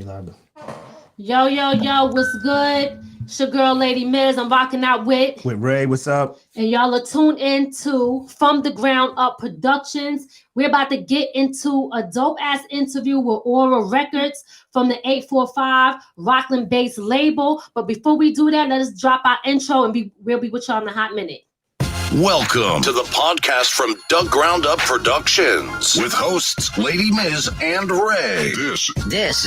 live. Yo, yo, yo, what's good? It's your girl, Lady Miz. I'm rocking out with. With Ray, what's up? And y'all are tuned into From the Ground Up Productions. We're about to get into a dope ass interview with Aura Records from the 845 Rockland based label. But before we do that, let us drop our intro and we'll be with y'all in a hot minute. Welcome to the podcast from Doug Ground Up Productions with hosts Lady Miz and Ray. This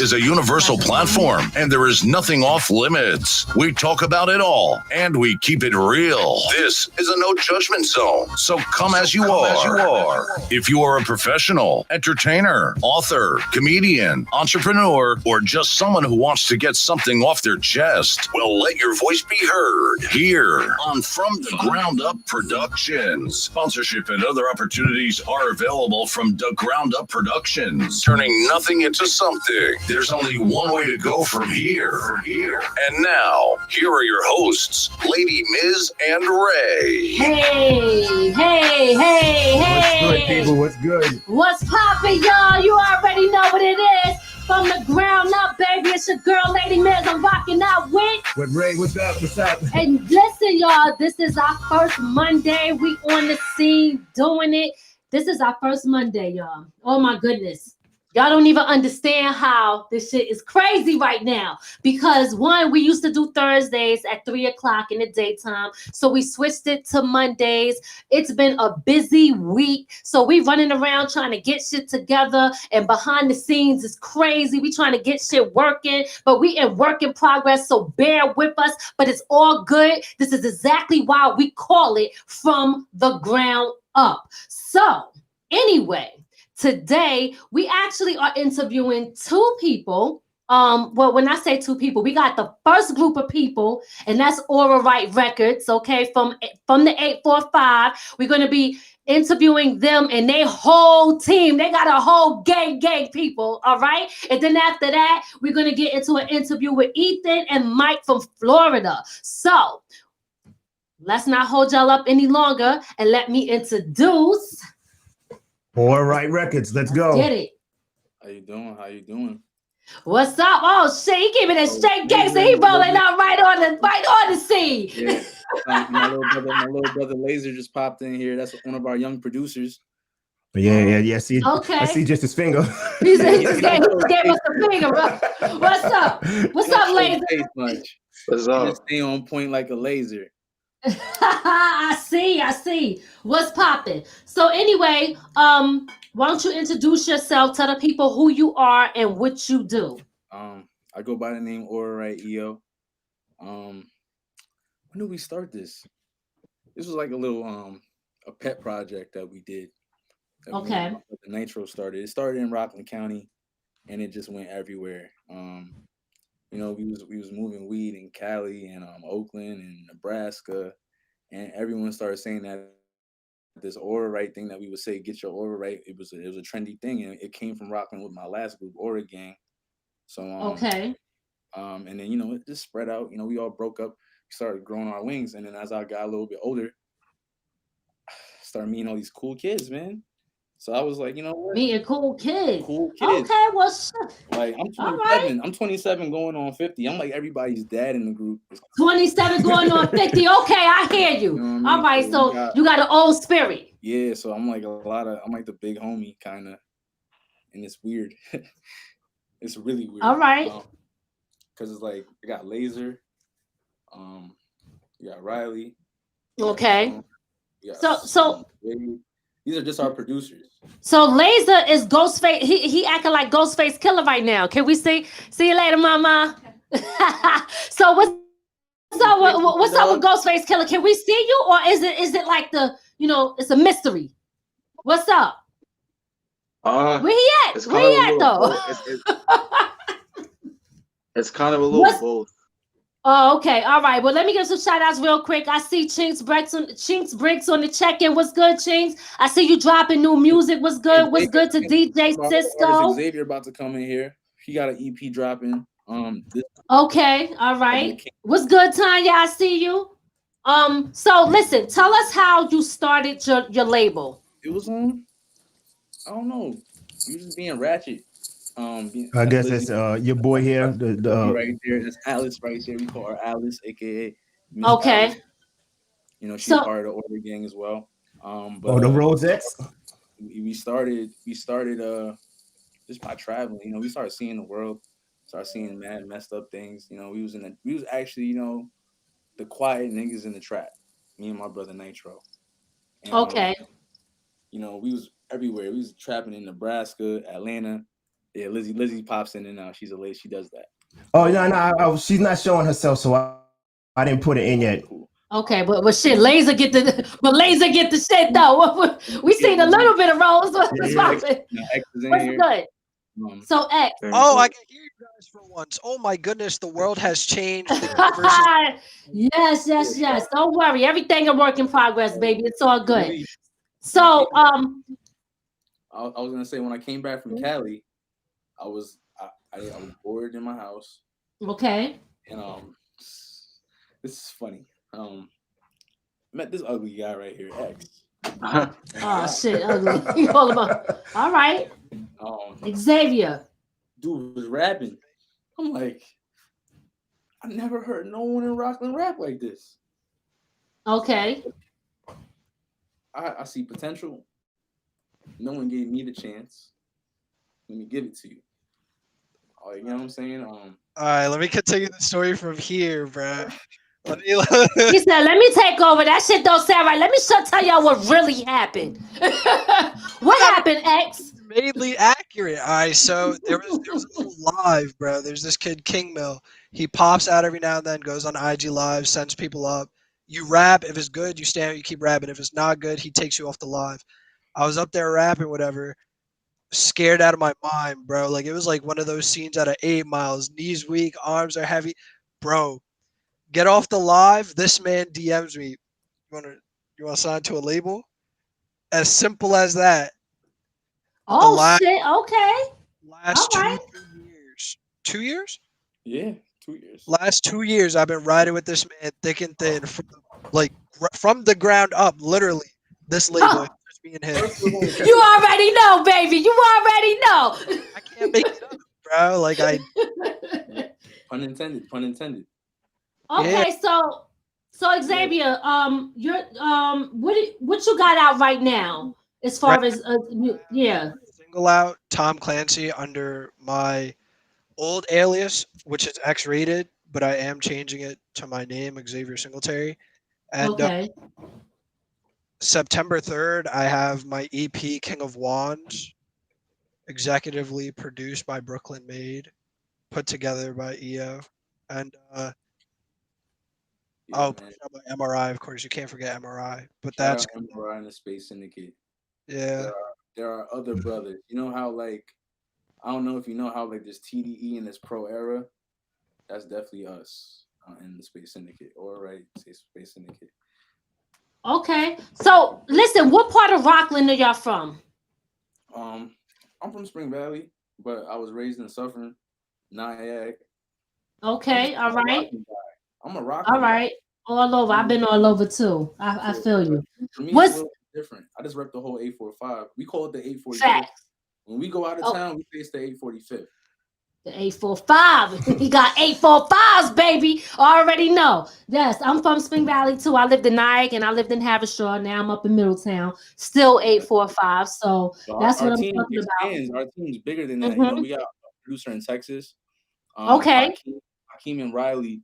is a universal platform, and there is nothing off limits. We talk about it all, and we keep it real. This is a no judgment zone, so come as you are. If you are a professional, entertainer, author, comedian, entrepreneur, or just someone who wants to get something off their chest, well, let your voice be heard here on From the Ground Up Productions. Sponsorship and other opportunities are available from the Ground Up Productions. Turning nothing into something. There's only one way to go from here. And now, here are your hosts, Lady Miz and Ray. Hey. What's good, people? What's good? What's poppin', y'all? You already know what it is. From the ground up, baby, it's your girl, Lady Miz. I'm rocking out with Ray, what's up? What's up? And listen, y'all, this is our first Monday. We on the scene doing it. This is our first Monday, y'all. Oh my goodness. Y'all don't even understand how this shit is crazy right now. Because one, we used to do Thursdays at 3:00 in the daytime. So we switched it to Mondays. It's been a busy week. So we running around trying to get shit together. And behind the scenes is crazy. We trying to get shit working. But we in work in progress. So bear with us. But it's all good. This is exactly why we call it From the Ground Up. So anyway. Today, we actually are interviewing two people. Well, when I say two people, we got the first group of people, and that's Aura Right Records, okay, from the 845. We're going to be interviewing them and their whole team. They got a whole gang people, all right? And then after that, we're going to get into an interview with Ethan and Mike from Florida. So, let's not hold y'all up any longer, and let me introduce... All right, records. Let's go. Get it. How you doing? What's up? Oh shit, he giving it straight gangster. He rolling out right on the scene. Yeah. My little brother Laser just popped in here. That's one of our young producers. Yeah. See, okay. I see just his finger. he just gave us the finger, bro. What's up, Laser? What's up? Just stay on point like a laser. I see. What's popping? So anyway, why don't you introduce yourself? Tell the people who you are and what you do. I go by the name Aura Right EO. When did we start this? This was like a little a pet project that we did. Okay. The Nitro started. It started in Rockland County, and it just went everywhere. You know, we was moving weed in Cali and Oakland and Nebraska, and everyone started saying that this Aura Right thing that we would say, get your Aura Right. It was a trendy thing, and it came from Rockland with my last group, Aura Gang. So okay. And then it just spread out. We all broke up, started growing our wings, and then as I got a little bit older, started meeting all these cool kids, man. So I was like, you know what? Meeting cool kids. Okay, well, shit. Like I'm 27. Right. I'm 27 going on 50. I'm like everybody's dad in the group. 27 going on 50. Okay, I hear you. All right, so you got an old spirit. Yeah, so I'm like I'm like the big homie kind of, and it's weird. It's really weird. All right. Because it's like I got Laser, you got Riley. Okay. So. These are just our producers. So Laser is Ghostface. He acting like Ghostface Killer right now. Can we see you later, mama? So what's up with Ghostface Killer? Can we see you, or is it like it's a mystery? What's up? Where he at? Where he at though? It's kind of a little both. Oh, okay. All right. Well, let me give some shout outs real quick. I see Chinks Bricks on the check-in. What's good, Chinks? I see you dropping new music. What's good? What's good to DJ Cisco? Xavier about to come in here. He got an EP dropping. Okay. All right. What's good, Tanya? I see you. So listen, tell us how you started your label. It was I don't know. You just being ratchet. I That's guess Lizzie it's your boy here. right there. That's Alice right there. We call her Alice, aka Miss Okay. Alice. You know, she's So part of the Order Gang as well. the Rosettes. We started just by traveling. You know, we started seeing the world, started seeing mad messed up things. You know, we was actually, you know, the quiet niggas in the trap. Me and my brother Nitro. And, okay. you know, we was everywhere. We was trapping in Nebraska, Atlanta. Yeah, Lizzie pops in and out. She's a lady. She does that. Oh no, she's not showing herself, so I didn't put it in yet. Cool. Okay, but shit, Laser get the shit though. We seen a little bit of Rose. What's Yeah. good? So X. Oh, I can hear you guys for once. Oh my goodness, the world has changed. The universe is yes. Don't worry, everything a work in progress, baby. It's all good. So I was gonna say when I came back from Cali, I was bored in my house. Okay. And this is funny. Met this ugly guy right here, X. Oh shit, ugly. All right. Xavier. Dude was rapping. I'm like, I never heard no one in Rockland rap like this. Okay. I see potential. No one gave me the chance. Let me give it to you. You know what I'm saying? All right, let me continue the story from here, bro. He said, "Let me take over. That shit don't sound right. Let me tell y'all what really happened." What happened, X? Mainly accurate. All right, so there was a little live, bro. There's this kid King Mill. He pops out every now and then, goes on IG Live, sends people up. You rap. If it's good, you stand. You keep rapping. If it's not good, he takes you off the live. I was up there rapping, whatever. Scared out of my mind, bro. Like it was like one of those scenes out of 8 Miles. Knees weak, arms are heavy, bro. Get off the live. This man DMs me. You wanna sign to a label? As simple as that. Oh shit. Okay. Last 2 years. 2 years? Yeah, 2 years. Last 2 years, I've been riding with this man thick and thin, from the ground up. Literally, this label. Just me and him. You already know, baby. You already know. I can't make it up, bro. Like I. Pun intended. Pun intended. Okay, Yeah. so Xavier, you're what you got out right now as far as yeah. Single out Tom Clancy under my old alias, which is X-rated, but I am changing it to my name, Xavier Singletary. And Okay. September 3rd, I have my EP King of Wands, executively produced by Brooklyn Made, put together by EO, and my MRI, of course. You can't forget MRI, but that's MRI in the Space Syndicate. Yeah. There are other brothers. You know how I don't know if you know how there's TDE and this Pro Era. That's definitely us in the Space Syndicate, Space Syndicate. Okay, so listen, what part of Rockland are y'all from? I'm from Spring Valley, but I was raised in Suffern, Nyack. Okay, all right. I'm a rock. All right, all over. I've been all over too. I feel you. For me, it's a little different. I just rep the whole 845. We call it the 845. When we go out of town, we say it's the 845. The 845. He got 845s, baby. Already know. Yes, I'm from Spring Valley too. I lived in Nyack and I lived in Haverstraw. Now I'm up in Middletown. Still 845. So that's what I'm talking about. Our team's bigger than that. You know, we got a producer in Texas. Okay. Hakeem and Riley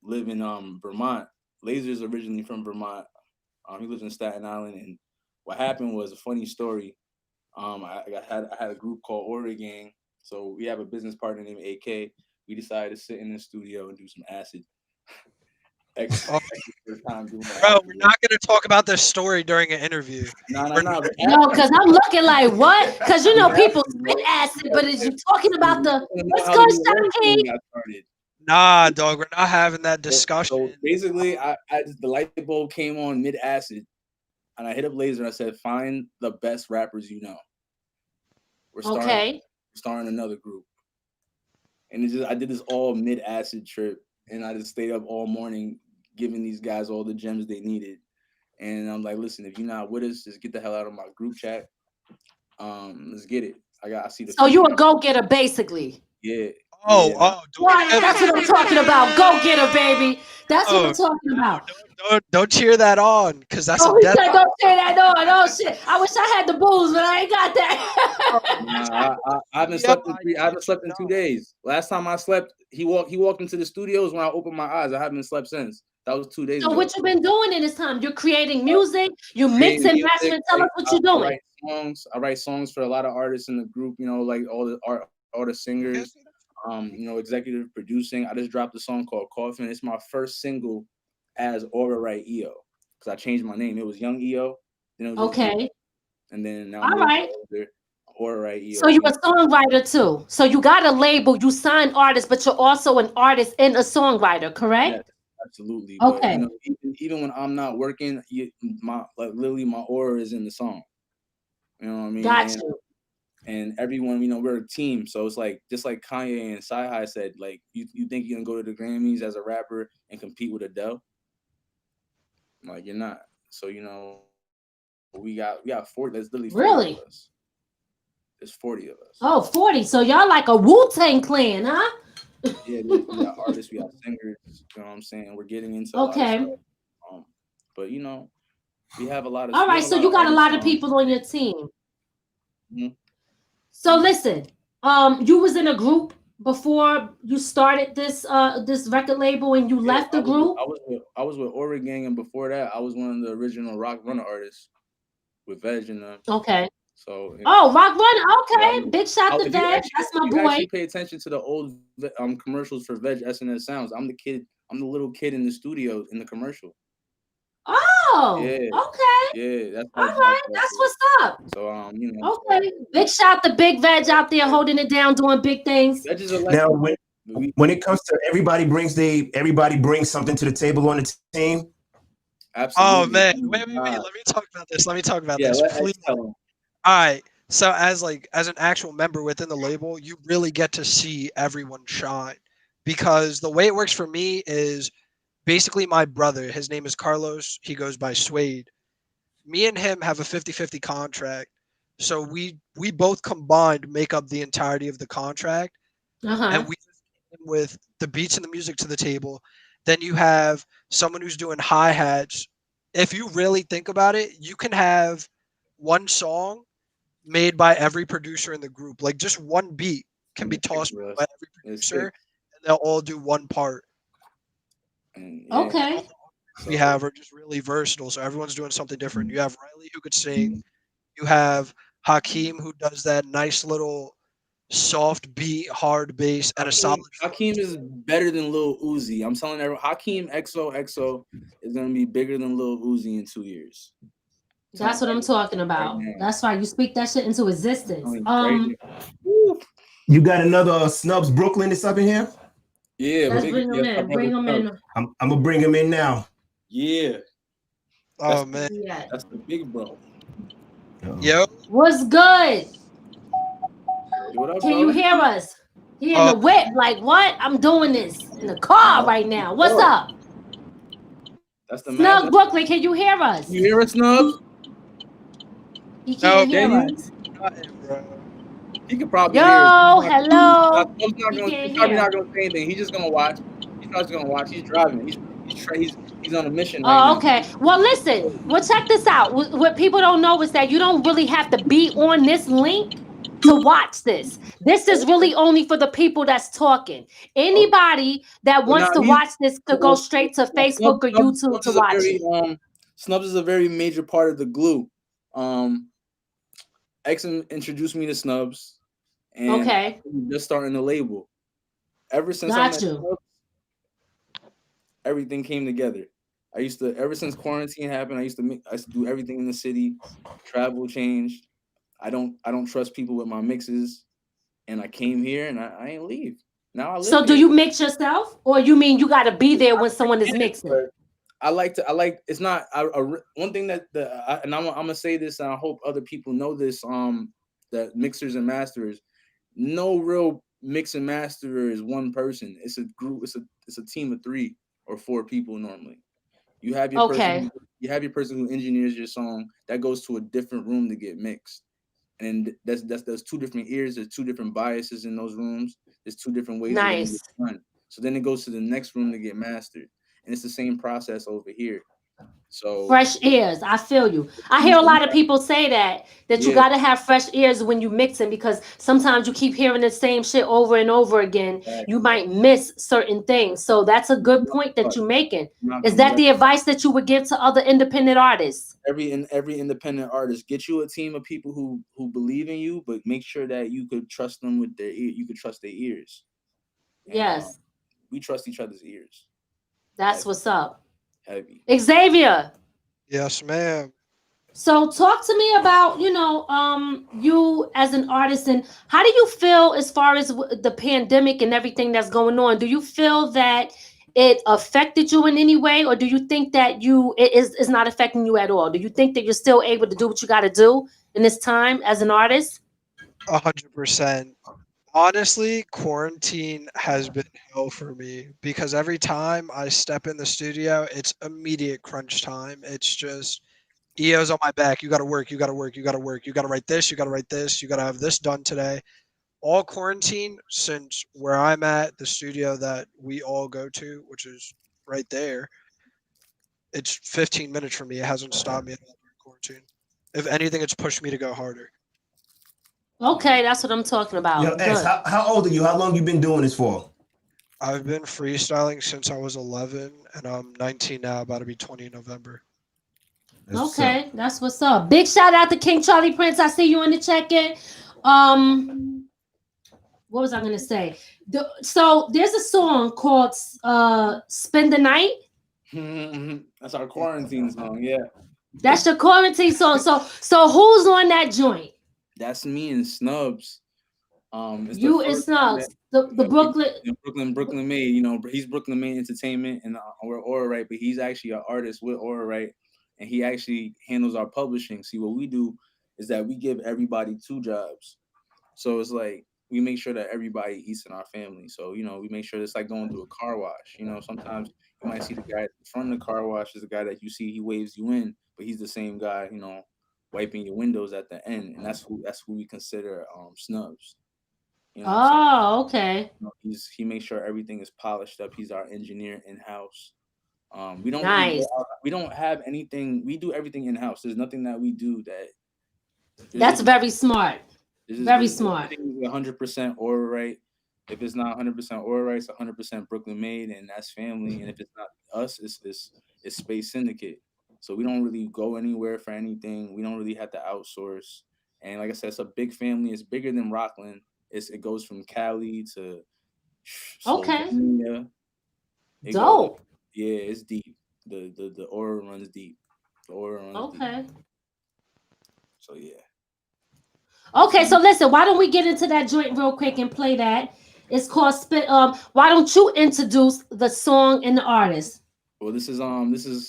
live in Vermont. Laser's originally from Vermont. He lives in Staten Island. And what happened was a funny story. I had a group called Order Gang. So we have a business partner named AK. We decided to sit in the studio and do some acid. Bro, we're not going to talk about this story during an interview. No, because I'm looking like, what? Because you know people spit acid, but is you talking about the what's good, Shanky? Nah, dog, we're not having that discussion. So basically, the light bulb came on mid acid, and I hit up Laser and I said, "Find the best rappers you know." We're starting another group, and I did this all mid acid trip, and I just stayed up all morning giving these guys all the gems they needed. And I'm like, listen, if you're not with us, just get the hell out of my group chat. Let's get it. I see the. So you a go-getter, basically. Yeah. Oh, yeah. Right, that's what I'm talking about. Go-getter, baby. That's what I'm talking about. Don't cheer that on, because that's Oh, a he death. said, don't say that on. Oh, shit. I wish I had the booze, but I ain't got that. Nah, I haven't slept in 3. I haven't slept in 2 days. Last time I slept, he walked into the studios when I opened my eyes. I haven't slept since. That was 2 days So ago. what you been doing in this time? You're creating music, you Creating mixing, music, mastering. Tell us what you're I doing. write songs. I write songs for a lot of artists in the group. You know, like all the singers. You know, executive producing. I just dropped a song called Coffin. It's my first single as Aura Right EO, because I changed my name. It was Young EO. Then it was just Okay. EO. And then now All right. Aura Right EO. So you're a songwriter too. So you got a label, you sign artists, but you're also an artist and a songwriter, correct? Yes, absolutely. Okay. But, you know, even when I'm not working, literally my aura is in the song. You know what I mean? Got you. And everyone, you know, we're a team. So it's like, just like Kanye and Sci-Hi said, like, you think you're gonna go to the Grammys as a rapper and compete with Adele? Like, you're not. So, you know, we got 40. There's literally 40 Really? of us. There's 40 of us. Oh, 40. So y'all like a Wu-Tang clan, huh? Yeah, we got artists, we got singers. You know what I'm saying? We're getting into a lot of stuff. But you know, we have a lot of. All right, so you got a lot of people on your team. Mm-hmm. So listen, you was in a group before you started this this record label, and you left the group. I was with Aura Gang, and before that, I was one of the original Rock Runner artists with Veg and them. Okay. So. Oh, Rock Runner. Okay, big shout to Veg. That's my boy. You actually pay attention to the old commercials for Veg SNS Sounds. I'm the little kid in the studio in the commercial. Oh, yeah. Okay. Yeah, that's all right. That's what's up. So you know. Okay, big shout to Big Veg out there holding it down, doing big things. Now, when it comes to everybody brings something to the table on the team. Absolutely. Oh man, wait. Let me talk about this. Please. All right. So as an actual member within the label, you really get to see everyone shine, because the way it works for me is basically my brother. His name is Carlos. He goes by Suede. Me and him have a 50-50 contract. So we both combined make up the entirety of the contract. And we with the beats and the music to the table. Then you have someone who's doing hi-hats. If you really think about it, you can have one song made by every producer in the group. Like just one beat can be tossed by every producer, and they'll all do one part. Okay. We have are just really versatile, so everyone's doing something different. You have Riley who could sing. You have Hakeem who does that nice little soft beat, hard bass, and a solid. Hakeem is better than Lil Uzi. I'm telling everyone, Hakeem XOXO is gonna be bigger than Lil Uzi in 2 years. That's what I'm talking about. Right, that's right. You speak that shit into existence. You got another Snubs Brooklyn that's up in here? Yeah, let's bring him in. Bring him in. I'm gonna bring him in now. Yeah. Oh man, that's the big bro. Yo, what's good? What up, Can bro? you hear us? He in the whip, like what? I'm doing this in the car right now. What's up? That's the Snug man. Brooklyn, can you hear us? You hear us, Snubs? He can't hear us. He could probably hear us. Hello. He's probably not gonna say anything. He's just gonna watch. He's not just gonna watch. He's driving. He's on a mission right now. Okay. Well, listen. Well, check this out. What people don't know is that you don't really have to be on this link to watch this. This is really only for the people that's talking. Anybody that wants to watch this could go straight to Facebook or YouTube to watch it. Snubs is a very major part of the glue. X introduced me to Snubs, and just starting the label. Ever since Snubs, everything came together. Ever since quarantine happened, I used to do everything in the city. Travel changed. I don't trust people with my mixes, and I came here and I ain't leave. Now I live So do you mix yourself, or you mean you got to be there when someone is mixing? It's not one thing that and I'm gonna say this, and I hope other people know this. That mixers and masters, no real mix and masterer is one person. It's a group. It's a team of 3 or 4 people normally. You have your person. You have your person who engineers your song. That goes to a different room to get mixed. And that's two different ears. There's two different biases in those rooms. There's two different ways Nice. of getting it done. So then it goes to the next room to get mastered, and it's the same process over here. So fresh ears. I feel you. I hear a lot of people say that you got to have fresh ears when you mixing, because sometimes you keep hearing the same shit over and over again. You might miss certain things. So that's a good point that you're making. Is that the advice that you would give to other independent artists? Every independent artist, get you a team of people who believe in you, but make sure that you could trust them with their ear. You could trust their ears. And, yes. We trust each other's ears. That's what's up. Heavy. Xavier. Yes, ma'am. So talk to me about, you as an artist, and how do you feel as far as the pandemic and everything that's going on? Do you feel that it affected you in any way, or do you think that it is not affecting you at all? Do you think that you're still able to do what you got to do in this time as an artist? 100%. Honestly, quarantine has been hell for me, because every time I step in the studio, it's immediate crunch time. It's just EO's on my back. You got to work. You got to work. You got to work. You got to write this. You got to write this. You got to have this done today. All quarantine, since where I'm at, the studio that we all go to, which is right there, it's 15 minutes from me. It hasn't stopped me at all during quarantine. If anything, it's pushed me to go harder. Okay, that's what I'm talking about. Yo, X, how old are you? How long you been doing this for? I've been freestyling since I was 11, and I'm 19 now, about to be 20 in November. Okay, that's what's up. Big shout out to King Charlie Prince. I see you in the check-in. What was I gonna say? So there's a song called "Spend the Night." That's our quarantine song. Yeah, that's your quarantine song. So who's on that joint? That's me and Snubs. You and Snubs, the Brooklyn made. He's Brooklyn Made Entertainment, and we're Aura Right, but he's actually an artist with Aura Right, and he actually handles our publishing. See, what we do is that we give everybody 2 jobs. So it's like we make sure that everybody eats in our family. So we make sure it's like going through a car wash. Sometimes you might see the guy at the front of the car wash is the guy that you see, he waves you in, but he's the same guy, wiping your windows at the end, and that's who we consider Snubs. Okay. He makes sure everything is polished up. He's our engineer in house. We don't we don't have anything. We do everything in house. There's nothing that we do that's very smart. Very smart. 100% Aura Right. If it's not 100% Aura Right, it's 100% Brooklyn Made, and that's family. And if it's not us, it's Space Syndicate. So we don't really go anywhere for anything. We don't really have to outsource. And like I said, it's a big family. It's bigger than Rockland. It goes from Cali to Slovenia. Dope. It's deep. The aura runs deep. The aura runs deep. So yeah. Okay, so listen, why don't we get into that joint real quick and play that? It's called why don't you introduce the song and the artist? Well, this is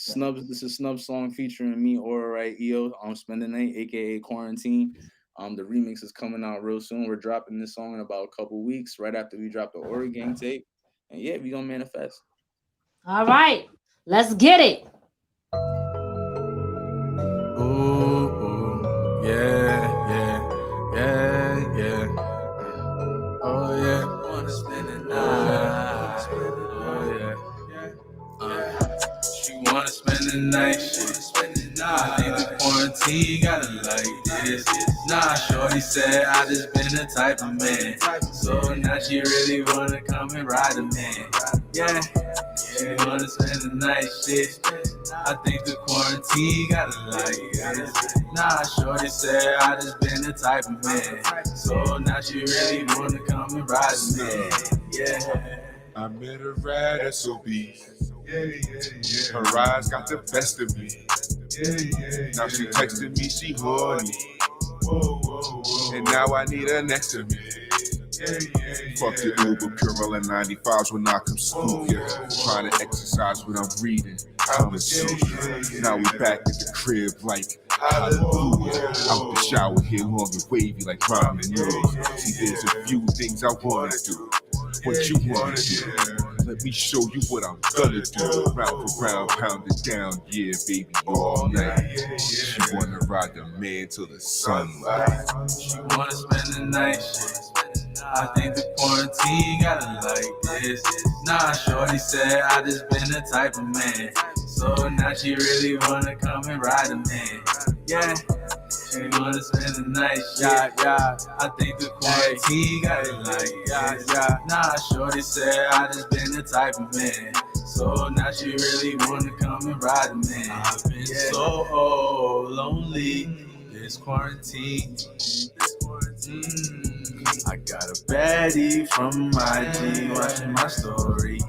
Snubs. This is Snubs' song featuring me, Aura Right, EO, Spend the Night, aka Quarantine. The remix is coming out real soon. We're dropping this song in about a couple weeks, right after we drop the Aura Gang tape. And yeah, we gonna manifest. All right, let's get it. Ooh, yeah. Oh yeah, wanna spend the night. She wanna spend the night. I think the quarantine got it like this. Nah, shorty said I just been the type of man. So now she really wanna come and ride a man. Yeah, she wanna spend the night shit. I think the quarantine got it like this. Nah, shorty said I just been the type of man. So now she really wanna come and ride a man. Yeah. I met a rad SOB. Her eyes got the best of me. Now she texting me, she horny. And now I need her next to me. Fuck your Uber, Purell and 95s when I come scoop ya. Trying to exercise when I'm reading. I'm a suit. Now we back at the crib like hallelujah. Out the shower here long and wavy like ramen noodles. See, there's a few things I wanna do. What you wanna do? let me show you what I'm gonna do. Round for round, pound it down, yeah, baby, all night. She wanna ride the man till the sunlight. She wanna spend the night, shit. I think the quarantine got her like this. Nah, shorty said I just been the type of man. So now she really wanna come and ride a man. Yeah, she wanna spend the night, shit. Yeah. I think the quarantine got her like this. Nah, shorty said I just been the type of man. So now she really wanna come and ride a man. I've been so lonely. This quarantine. I got a baddie from IG watching my story.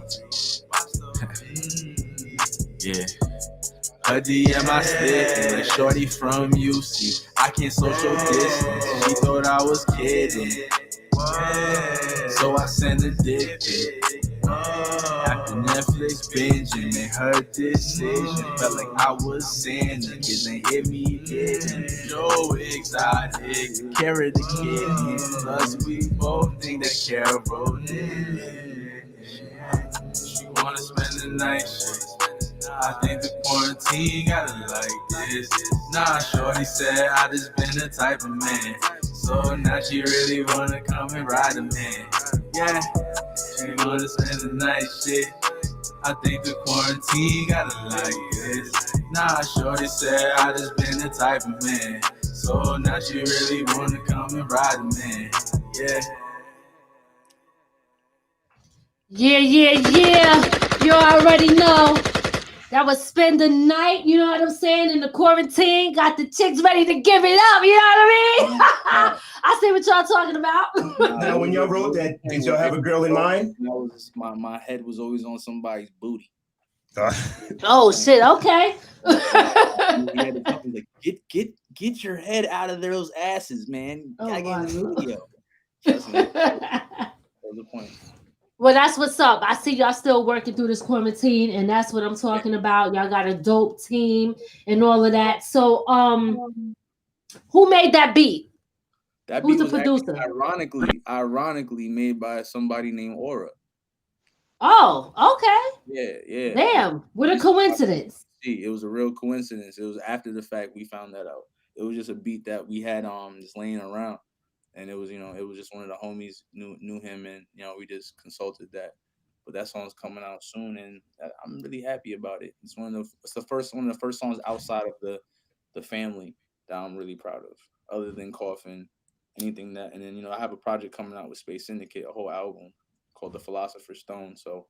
Yeah. Her DM I slid like shorty from UC. I can't social distance. She thought I was kidding. So I sent a dick pic. After Netflix binging, made her decision. Felt like I was Santa, kids ain't hit me getting Joe exotic, carrot the kid. Plus we both think that Carol did. She wanna spend the night, shit. I think the quarantine got her like this. Nah, shorty said I just been the type of man. So now she really wanna come and ride a man. Yeah, she wanna spend the night, shit. I think the quarantine got her like this. Nah, shorty said I just been the type of man. So now she really wanna come and ride a man. Yeah. Yeah. You already know. That was spend the night, you know what I'm saying? In the quarantine, got the chicks ready to give it up, you know what I mean? I see what y'all talking about. Now, when y'all wrote that, did y'all have a girl in mind? My head was always on somebody's booty. Oh shit, okay. Like, get your head out of those asses, man. Gotta get in the studio. Trust me. That was the point. Well, that's what's up. I see y'all still working through this quarantine, and that's what I'm talking about. Y'all got a dope team and all of that. So, who made that beat? That Who's beat the was producer? Ironically made by somebody named Aura. Oh, okay. Yeah. Damn, what a coincidence. It was a real coincidence. It was after the fact we found that out. It was just a beat that we had just laying around. And it was, it was just one of the homies knew him, and we just consulted that. But that song's coming out soon, and I'm really happy about it. It's one of the first songs outside of the family that I'm really proud of, other than Coffin, anything that. And then I have a project coming out with Space Syndicate, a whole album called The Philosopher's Stone. So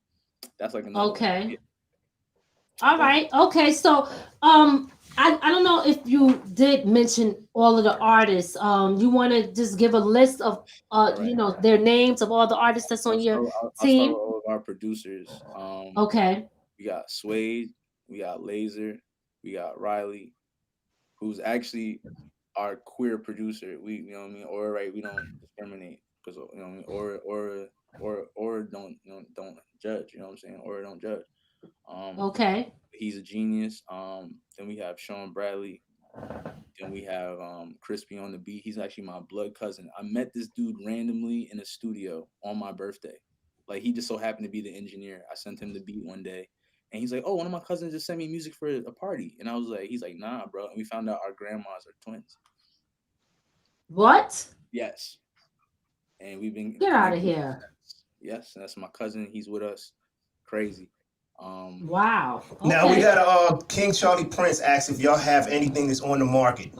that's like another Okay. one. All right. Okay. So, I don't know if you did mention all of the artists. You want to just give a list of, their names of all the artists that's on your team? I'll start with all of our producers. Okay. We got Suede, we got Laser, we got Riley, who's actually our queer producer. We, or right, we don't discriminate because or don't judge. You know what I'm saying? Or don't judge. Okay. He's a genius. Then we have Sean Bradley. Then we have Crispy on the beat. He's actually my blood cousin. I met this dude randomly in a studio on my birthday. Like, he just so happened to be the engineer. I sent him the beat one day, and he's like, "Oh, one of my cousins just sent me music for a party." And I was like, he's like, "Nah, bro." And we found out our grandmas are twins. What? Yes. And we've been Get out of here. Yes, and that's my cousin. He's with us. Crazy. Wow. Okay. Now we got King Charlie Prince asks if y'all have anything that's on the market.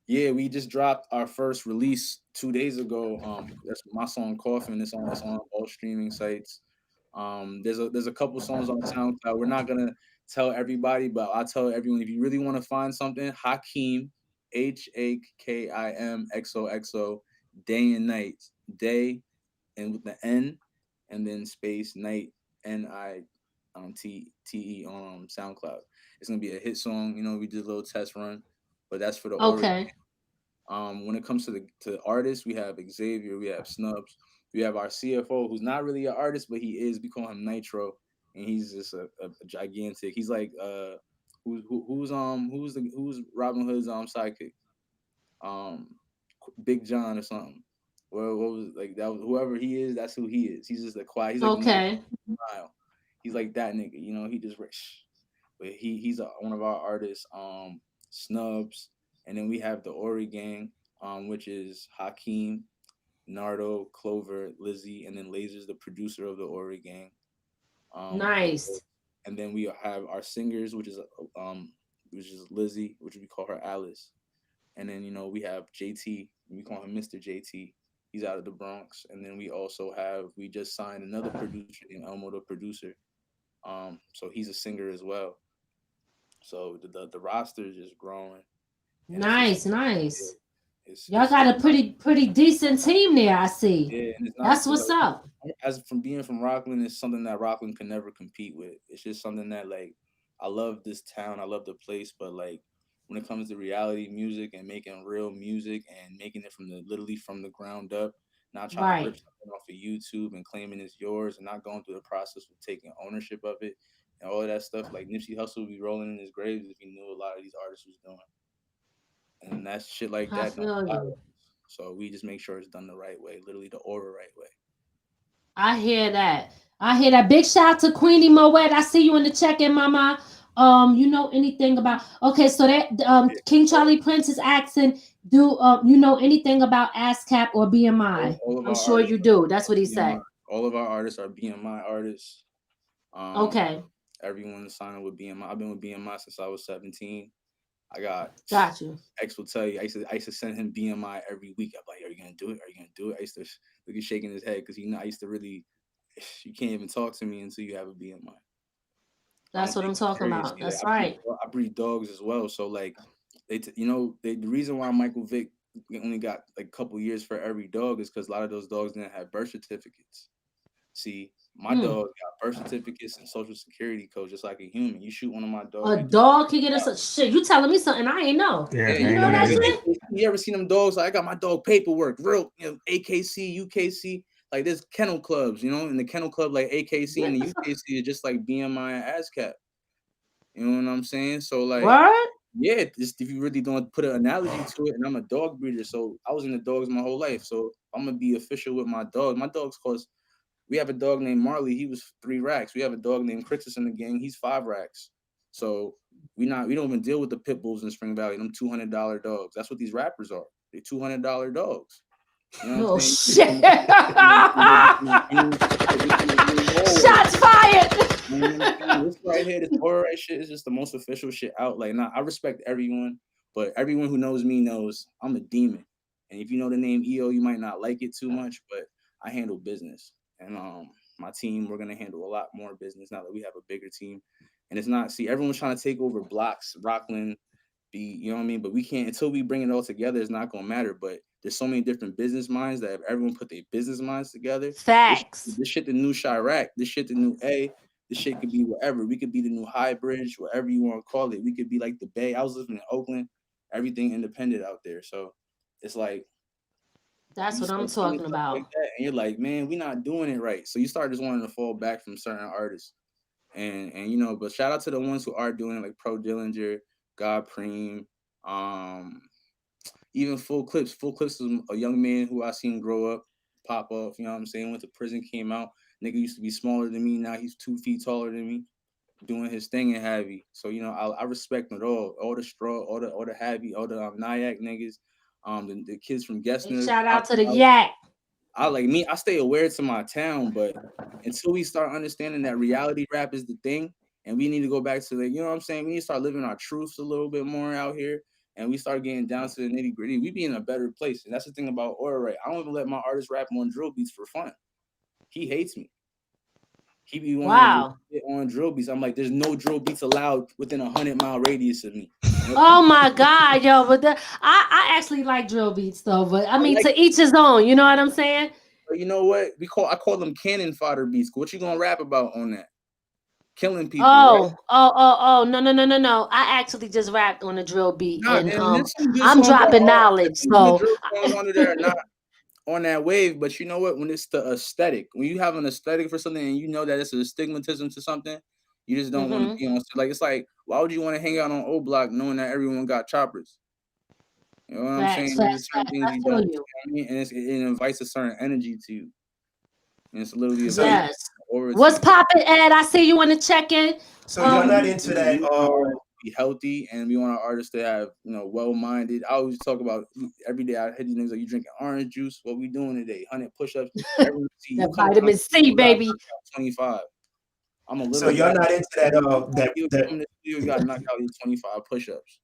Yeah, we just dropped our first release 2 days ago. That's my song Coffin. It's on all streaming sites. There's a couple songs on SoundCloud. We're not gonna tell everybody, but I'll tell everyone, if you really want to find something, Hakim, HAKIM XOXO, Day and Night, Day, and with the N, and then space Night, NITTE on SoundCloud. It's gonna be a hit song. We did a little test run, but that's for the okay. When it comes to artists, we have Xavier, we have Snubs, we have our CFO, who's not really an artist, but he is. We call him Nitro, and he's just a gigantic. He's like who's Robin Hood's sidekick, Big John or something. Well, what was like that? Whoever he is, that's who he is. He's just a quiet. He's like okay. Smile. He's like that nigga, you know. He just rich, but he's one of our artists. Snubs, and then we have the Ori gang, which is Hakeem, Nardo, Clover, Lizzie, and then Lasers, the producer of the Ori gang. Nice. And then we have our singers, which is Lizzie, which we call her Alice. And then, you know, we have JT, we call him Mr. JT. He's out of the Bronx. And then we just signed another producer named Elmo, the producer. So he's a singer as well. So the roster is just growing. Nice. Y'all got a pretty decent team there, I see. Yeah, and that's what's up. As from being from Rockland, it's something that Rockland can never compete with. It's just something that, like, I love this town, I love the place, but like when it comes to reality music and making real music and making it literally from the ground up, not trying to rip something off of YouTube and claiming it's yours and not going through the process of taking ownership of it and all of that stuff. Like Nipsey Hussle would be rolling in his grave if he knew a lot of these artists was doing. And that's shit like that. So we just make sure it's done the right way, literally the order right way. I hear that. Big shout out to Queenie Moet. I see you in the check-in, mama. You know anything about? Okay, so that King Charlie Prince is asking, do you know anything about ASCAP or BMI? I'm sure you do. That's what he said. All of our artists are BMI artists. Okay. Everyone signed with BMI. I've been with BMI since I was 17. I got you. X will tell you. I used to send him BMI every week. I'm like, are you gonna do it? Are you gonna do it? I used to look at shaking his head because I used to really. You can't even talk to me until you have a BMI. That's what I'm talking about. That's right. I breed dogs as well. So like, the reason why Michael Vick only got like a couple years for every dog is because a lot of those dogs didn't have birth certificates. See, my dog got birth certificates and social security codes just like a human. You shoot one of my dogs. A dog can get us a shit. You telling me something I ain't know. Yeah, you know that shit? You ever seen them dogs? Like, I got my dog paperwork, real, AKC, UKC. Like there's kennel clubs, in the kennel club like AKC and the UKC are just like BMI and ASCAP. You know what I'm saying? So like, what? Yeah, just if you really don't put an analogy to it, and I'm a dog breeder, so I was in the dogs my whole life. So I'm gonna be official with my dog. My dogs cost. We have a dog named Marley. He was 3 racks. We have a dog named Critus in the gang. He's 5 racks. So we don't even deal with the pit bulls in Spring Valley. Them $200 dogs. That's what these rappers are. They're $200 dogs. You know what I'm saying? Shots fired. This right here, this all right shit is just the most official shit out. Like, nah, I respect everyone, but everyone who knows me knows I'm a demon. And if you know the name EO, you might not like it too much, but I handle business. And my team, we're gonna handle a lot more business now that we have a bigger team. And it's not, everyone's trying to take over blocks, Rockland, you know what I mean? But we can't, until we bring it all together, it's not gonna matter. But there's so many different business minds that if everyone put their business minds together, facts. This shit the new Chirac, this shit the new A, this shit could be whatever. We could be the new High Bridge, whatever you want to call it. We could be like the Bay. I was living in Oakland, everything independent out there. So it's like, that's what I'm talking about. Like that, and you're like, man, we're not doing it right. So you start just wanting to fall back from certain artists. And but shout out to the ones who are doing it, like Pro Dillinger, God Preem, even Full Clips. Full Clips is a young man who I seen grow up, pop off, you know what I'm saying? Went to prison, came out. Nigga used to be smaller than me. Now he's 2 feet taller than me, doing his thing in Havy. So, I respect it all the Straw, all the Havy, all the Nyack niggas, the kids from Gessner. Shout out to the Yak. I stay aware to my town, but until we start understanding that reality rap is the thing, and we need to go back to we need to start living our truths a little bit more out here, and we start getting down to the nitty gritty, we be in a better place. And that's the thing about Aura, right? I don't even let my artist rap on drill beats for fun. He hates me. He be wanting to get on drill beats. I'm like, there's no drill beats allowed within 100-mile radius of me. Oh my God, yo! But I actually like drill beats though. But I mean, to each his own. You know what I'm saying? But you know what? I call them cannon fodder beats. What you gonna rap about on that? Killing people. No! I actually just rapped on a drill beat, and I'm dropping knowledge. So not on that wave, but you know what? When it's the aesthetic, when you have an aesthetic for something and you know that it's a stigmatism to something, you just don't want to be on. Like, it's like, why would you want to hang out on O Block knowing that everyone got choppers? You know what I'm saying? There's certain things you don't, and it invites a certain energy to you. And it's literally about What's poppin', Ed? I see you in the check-in. So you're not into that. Be healthy, and we want our artists to have, well-minded. I always talk about every day. I hit these niggas like, you drinking orange juice? What we doing today? 100 push-ups. That vitamin C, baby. 25. I'm a little. So you're not into that. You got to knock out your 25 push-ups.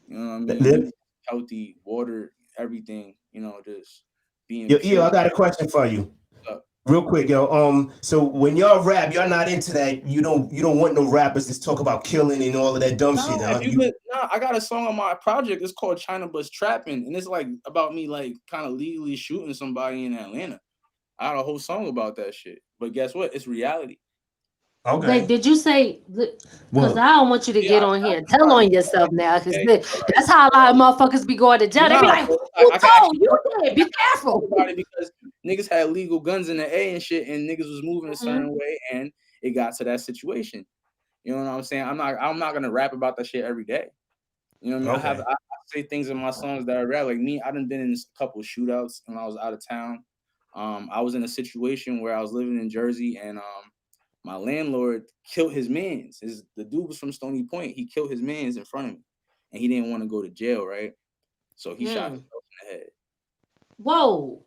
You know what I mean? Healthy, water, everything. Just being. Yo, I got a question for you. Real quick, yo. So when y'all rap, y'all not into that. You don't want no rappers that talk about killing and all of that dumb shit. I got a song on my project. It's called China Bus Trapping, and it's like about me like kind of legally shooting somebody in Atlanta. I had a whole song about that shit. But guess what? It's reality. Okay. Wait, did you say? Because I don't want you to get on here. Tell on yourself now, because that's how a lot of motherfuckers be going to jail. They be like, "Who told you? Be careful." Because niggas had legal guns in the A and shit, and niggas was moving a certain way, and it got to that situation. You know what I'm saying? I'm not gonna rap about that shit every day. You know what I mean? I say things in my songs that are rap. Like me, I done been in a couple of shootouts when I was out of town. I was in a situation where I was living in Jersey, and my landlord killed his mans. The dude was from Stony Point. He killed his mans in front of me, and he didn't want to go to jail, right? So he shot himself in the head. Whoa!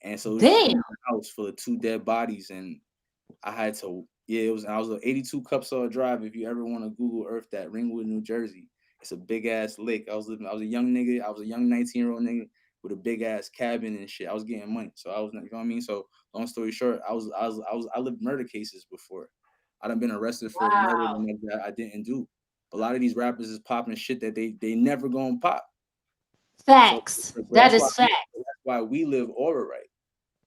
And so damn, a house full of 2 dead bodies, and I had to. I was on 82 Cupsaw Drive. If you ever want to Google Earth that, Ringwood, New Jersey. It's a big ass lake. I was a young nigga. I was a young 19-year-old nigga with a big ass cabin and shit. I was getting money, so I was, you know what I mean. So long story short, I lived murder cases before. I done been arrested for murder that I didn't do. A lot of these rappers is popping shit that they never gonna pop. Facts. So that is fact. That's why we live aura right,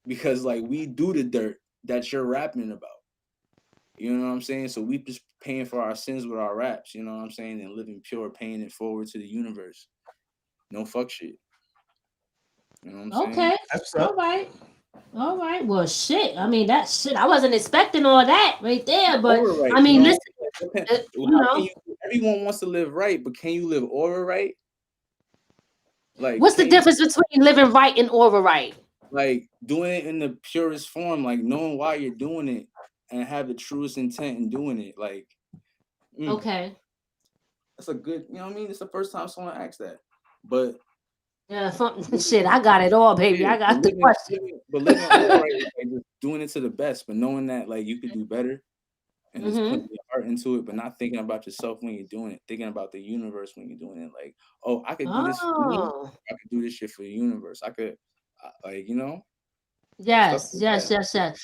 because like we do the dirt that you're rapping about. You know what I'm saying? So we just paying for our sins with our raps. You know what I'm saying? And living pure, paying it forward to the universe. No fuck shit. You know what I'm saying? Okay. All right. Well, shit. I mean, that shit. I wasn't expecting all that right there, but I mean, listen. Everyone wants to live right, but can you live aura right? Like, what's the difference between living right and aura right? Like doing it in the purest form, like knowing why you're doing it and have the truest intent in doing it. Like, okay. That's a good, you know what I mean? It's the first time someone asked that. But yeah, shit, I got it all, baby. I got the question. But living right, like, just doing it to the best, but knowing that like you could do better and just putting your heart into it, but not thinking about yourself when you're doing it, thinking about the universe when you're doing it. Like, oh, I could do this for me. I could do this shit for the universe. I could, like, you know. Yes.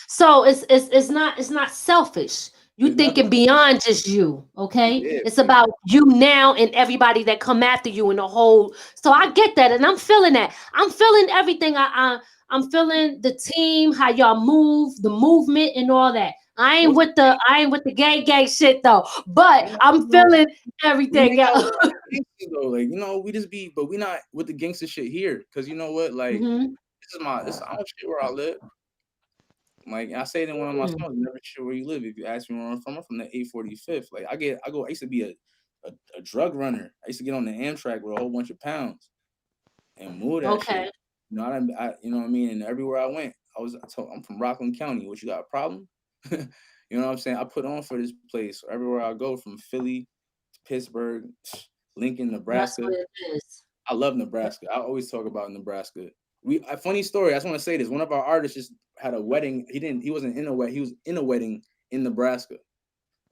So it's not selfish. You thinking beyond just you, okay? Yeah, it's about you now and everybody that come after you in the whole. So I get that, and I'm feeling that. I'm feeling everything. I'm feeling the team, how y'all move, the movement, and all that. I ain't with the gay shit though, but I'm feeling everything else. Like, you know, we just be, but we not with the gangster shit here, because you know what, like this I don't shit where I live. Like I say it in one of my songs, never sure where you live. If you ask me where I'm from the 845th. Like I used to be a drug runner. I used to get on the Amtrak with a whole bunch of pounds and move that shit. You know, I you know what I mean? And everywhere I went, I'm from Rockland County. What, you got a problem? You know what I'm saying? I put on for this place. Everywhere I go, from Philly to Pittsburgh, Lincoln, Nebraska. That's what it is. I love Nebraska. I always talk about Nebraska. A funny story. I just want to say this. One of our artists just had a wedding. He wasn't in a wedding. He was in a wedding in Nebraska.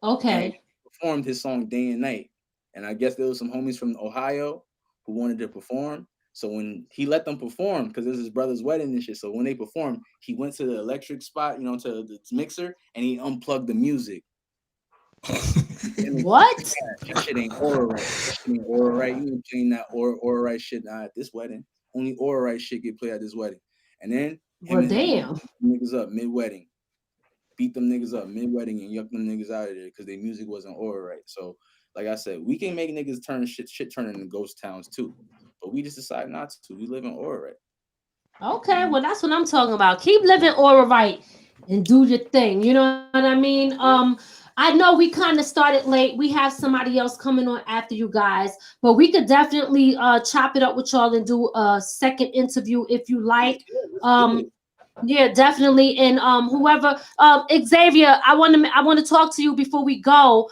Okay. He performed his song Day and Night. And I guess there was some homies from Ohio who wanted to perform. So when he let them perform, because it was his brother's wedding and shit. So when they performed, he went to the electric spot, you know, to the mixer, and he unplugged the music. What? That shit ain't aura right. That shit ain't aura right. You ain't playing that aura right shit at this wedding. Only aura right shit get played at this wedding. And then damn, niggas up mid-wedding. Beat them niggas up mid-wedding and yuck them niggas out of there because their music wasn't aura right. So, like I said, we can make niggas turn shit turn into ghost towns too. But we just decide not to. We live in aura right. Okay, well, that's what I'm talking about. Keep living aura right and do your thing. You know what I mean? I know we kind of started late. We have somebody else coming on after you guys, but we could definitely chop it up with y'all and do a second interview if you like. Yeah, definitely. And whoever Xavier, I want to talk to you before we go.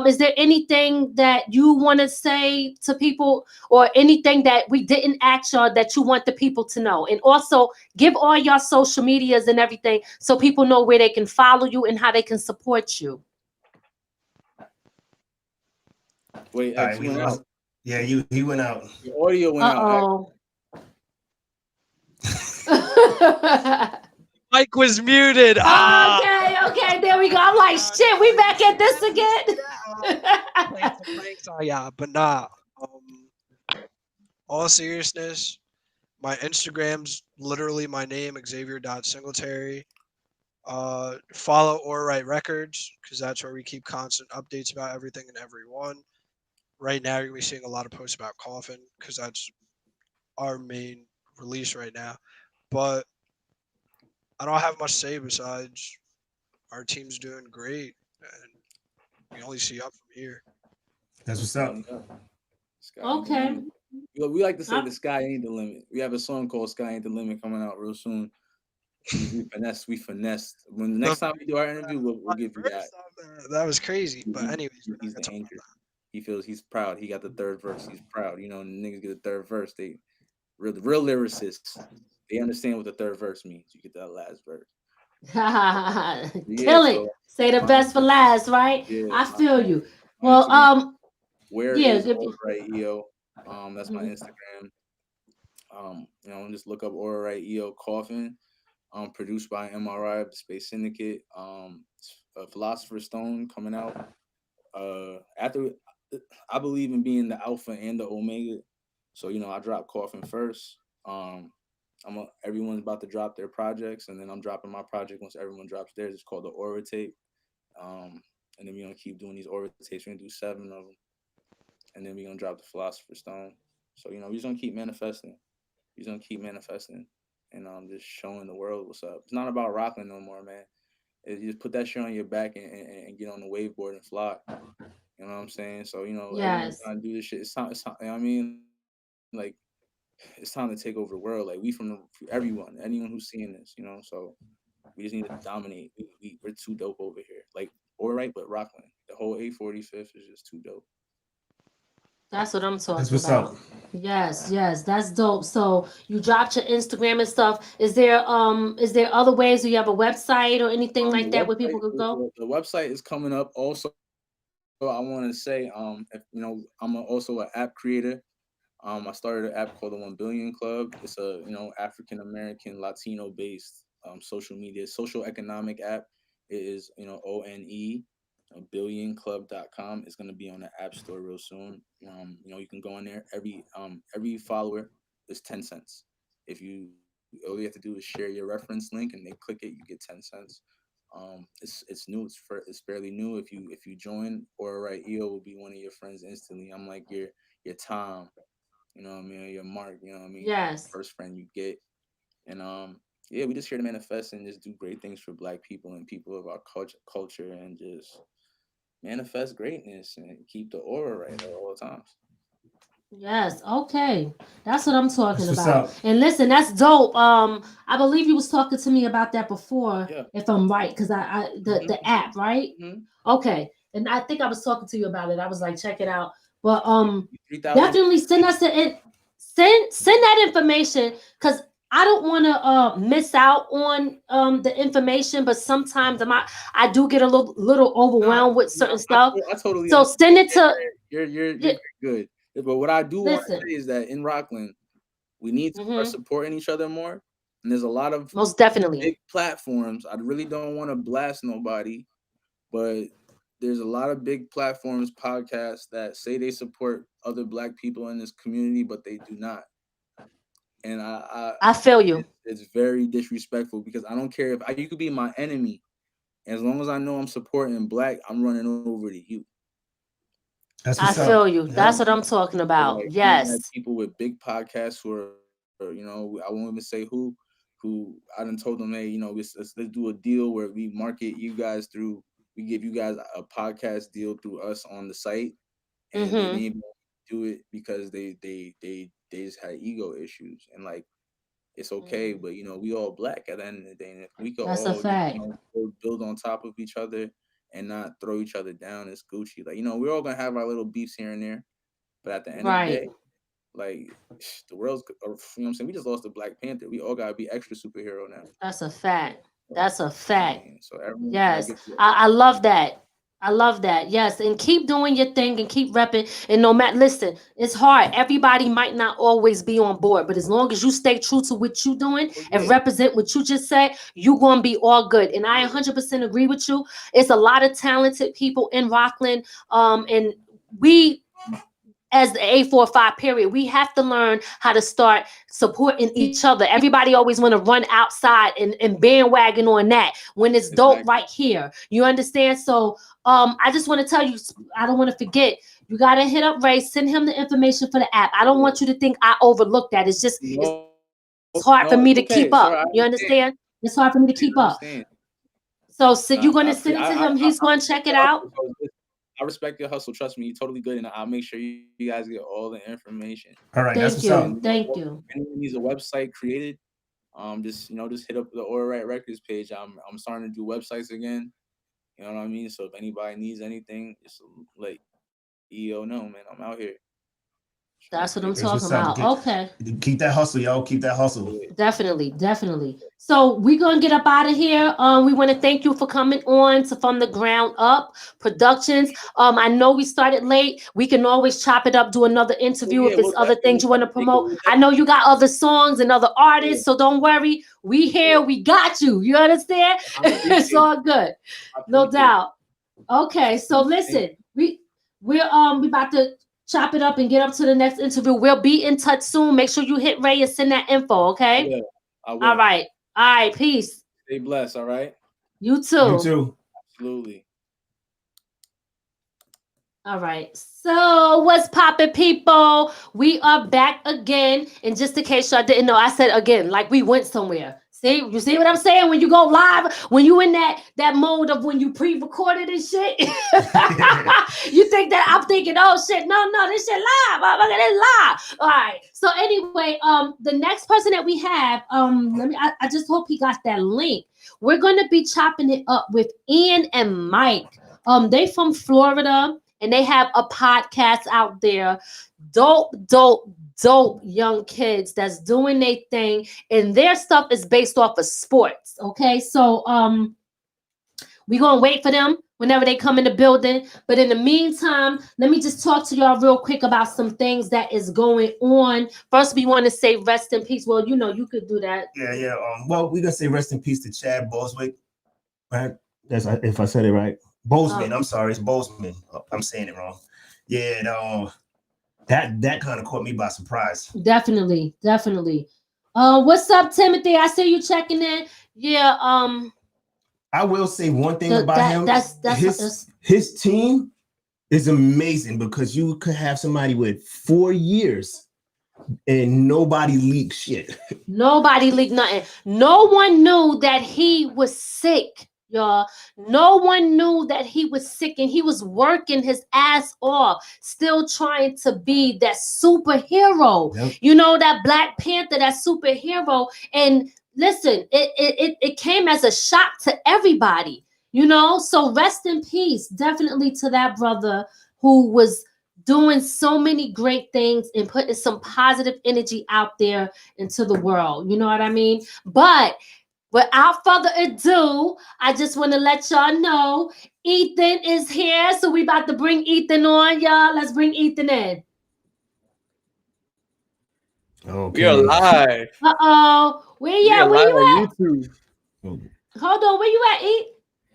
Is there anything that you want to say to people, or anything that we didn't ask y'all that you want the people to know? And also give all your social medias and everything so people know where they can follow you and how they can support you. Wait, All X right, we went lost. out. Yeah, he went out. Your audio went out. Uh-oh. Mike was muted. Okay, there we go. I'm like, shit, we back at this again. Pranks on y'all, but nah. All seriousness, my Instagram's literally my name, Xavier.Singletary. Follow Or Right Records, because that's where we keep constant updates about everything and everyone. Right now, you're gonna be seeing a lot of posts about Coffin, because that's our main release right now. But I don't have much to say besides our team's doing great, and we only see up from here. That's what's up. Okay. We like to say the sky ain't the limit. We have a song called "Sky Ain't the Limit" coming out real soon. We finessed. When the next time we do our interview, we'll give you that. That was crazy. But anyways, he's the anchor. He feels he's proud. He got the third verse. He's proud. You know, when the niggas get the third verse, they real lyricists. They understand what the third verse means. You get that last verse. Kill it. Say the best for last, right? Yeah, I feel you. Well, where yeah, is All Right EO? That's my Instagram. You know, just look up All Right EO Coffin. Produced by MRI of the Space Syndicate. Philosopher's Stone coming out. After I believe in being the alpha and the omega, so you know I dropped Coffin first. Everyone's about to drop their projects, and then I'm dropping my project once everyone drops theirs. It's called the Aura Tape. And then we're gonna keep doing these Aura tapes. We're gonna do 7 of them, and then we're gonna drop the Philosopher's Stone. So you know we're just gonna keep manifesting. We're just gonna keep manifesting, and just showing the world what's up. It's not about rocking no more, man. You just put that shit on your back and get on the waveboard and fly. You know what I'm saying? So, you know, everyone's trying to do this shit. It's time, I mean, like, it's time to take over the world. Like, everyone, anyone who's seeing this, you know? So, we just need to dominate. We're too dope over here. Like, all right, but Rockland. The whole 845th is just too dope. That's what I'm talking That's what's about. up. Yes, that's dope. So you dropped your Instagram and stuff. Is there other ways? Do you have a website or anything like that where people could go? The website is coming up. Also, I want to say, if you know, I'm also an app creator. I started an app called the 1 Billion Club. It's a African American Latino based social media social economic app. It is ONE billionclub.com. It's going to be on the App Store real soon. You can go in there. Every follower is 10 cents. If you all you have to do is share your reference link and they click it, you get 10 cents. It's new. It's fairly new. If you join, All Right EO will be one of your friends instantly. I'm like your Tom, you know what I mean, your Mark, you know what I mean. Yes. First friend you get, and yeah, we just here to manifest and just do great things for Black people and people of our culture, and just manifest greatness and keep the aura right at all times. Yes, okay. That's what I'm talking That's what's about. up. And listen, that's dope. I believe you was talking to me about that before, Yeah. if I'm right, because the app, right? Mm-hmm. Okay. And I think I was talking to you about it. I was like, check it out. But 3,000. definitely send us send that information, because I don't want to miss out on the information, but sometimes I do get a little overwhelmed with certain stuff. I totally so send it to you're good. But what I do want to Listen. say is that in Rockland, we need to start supporting each other more. And there's a lot of most definitely big platforms. I really don't want to blast nobody, but there's a lot of big platforms, podcasts that say they support other Black people in this community, but they do not. And I feel you. It's very disrespectful, because I don't care if you could be my enemy. As long as I know I'm supporting Black, I'm running over to you. I feel you. That's what I'm talking about. Like, Yes. people with big podcasts who are, I won't even say who I done told them, hey, let's do a deal where we market you guys we give you guys a podcast deal through us on the site, and they didn't even do it because they just had ego issues, and like it's okay. But we all black at the end of the day, and if we could That's a all fact. build on top of each other and not throw each other down, it's Gucci. Like we're all gonna have our little beefs here and there, but at the end of the day, like the world's, what I'm saying, we just lost the Black Panther. We all gotta be extra superhero now. That's a fact. That's a fact. So yes, I love that. I love that. Yes, and keep doing your thing and keep repping. And no matter, listen, it's hard. Everybody might not always be on board, but as long as you stay true to what you're doing and represent what you just said, you're gonna be all good. And I 100% agree with you. It's a lot of talented people in Rockland, and we, as the A45 period, we have to learn how to start supporting each other. Everybody always want to run outside and bandwagon on that when it's dope right here. You understand? So I just want to tell you, I don't want to forget, you got to hit up Ray, send him the information for the app. I don't want you to think I overlooked that. It's just, it's hard for me to keep up. You understand? It's hard for me to keep up. So you're going to send it to him. He's going to check it out. I respect your hustle. Trust me, you're totally good, and I'll make sure you guys get all the information. All right, thank you. Thank you. Anyone needs a website created, just hit up the Aura Right Records page. I'm starting to do websites again. You know what I mean? So if anybody needs anything, just let EO know, man. I'm out here. That's what I'm talking about. Okay. Keep that hustle, yo. Keep that hustle. Definitely. So we're gonna get up out of here. We want to thank you for coming on to From the Ground Up Productions. I know we started late. We can always chop it up, do another interview if there's other things you want to promote. I know you got other songs and other artists, so don't worry. We here, we got you. You understand? It's all good. No doubt. Okay, so listen, we're about to chop it up and get up to the next interview. We'll be in touch soon. Make sure you hit Ray and send that info, okay? Yeah, I will. All right. Peace. Stay blessed, all right? You too. Absolutely. All right. So what's poppin', people? We are back again. And just in case y'all didn't know, I said again, like we went somewhere. You see what I'm saying? When you go live, when you in that mode of when you pre-recorded and shit, you think that I'm thinking, oh shit, no, this shit live. Look at it live. All right. So anyway, the next person that we have, I just hope he got that link. We're gonna be chopping it up with Ian and Mike. They from Florida and they have a podcast out there. Dope young kids that's doing their thing, and their stuff is based off of sports. Okay, so we're gonna wait for them whenever they come in the building. But in the meantime, let me just talk to y'all real quick about some things that is going on. First, we want to say rest in peace. Well, you could do that. Yeah. Well, we're gonna say rest in peace to Chad Boswick. Right? That's if I said it right. Bozeman. I'm sorry, it's Bozeman. I'm saying it wrong. Yeah. That kind of caught me by surprise. Definitely. What's up, Timothy? I see you checking in. Yeah. I will say one thing about him. His team is amazing because you could have somebody with 4 years and nobody leaked shit. Nobody leaked nothing. No one knew that he was sick. Y'all, no one knew that he was sick, and he was working his ass off, still trying to be that superhero. Yep. That Black Panther, that superhero. And listen, it came as a shock to everybody. So rest in peace, definitely, to that brother who was doing so many great things and putting some positive energy out there into the world. You know what I mean? But without further ado, I just want to let y'all know Ethan is here. So we about to bring Ethan on, y'all. Let's bring Ethan in. Okay. We are live. Where you at? Where you at? YouTube. Hold on. Where you at, E?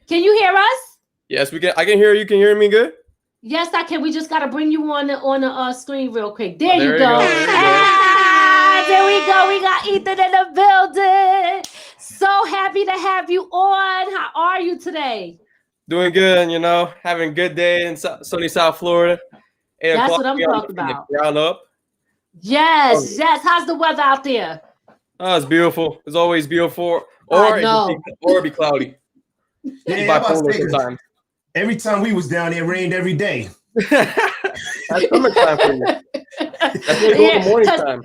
Can you hear us? Yes, we can. I can hear you. Can you hear me good? Yes, I can. We just got to bring you on the screen real quick. There you go. There we go. We got Ethan in the building. So happy to have you on. How are you today? Doing good, having a good day in sunny South Florida. That's what I'm talking about. Ground up. Yes. How's the weather out there? Oh, it's beautiful. It's always beautiful. Or it'd be cloudy. Yeah, every time we was down there, it rained every day. That's summertime for you. That's morning time.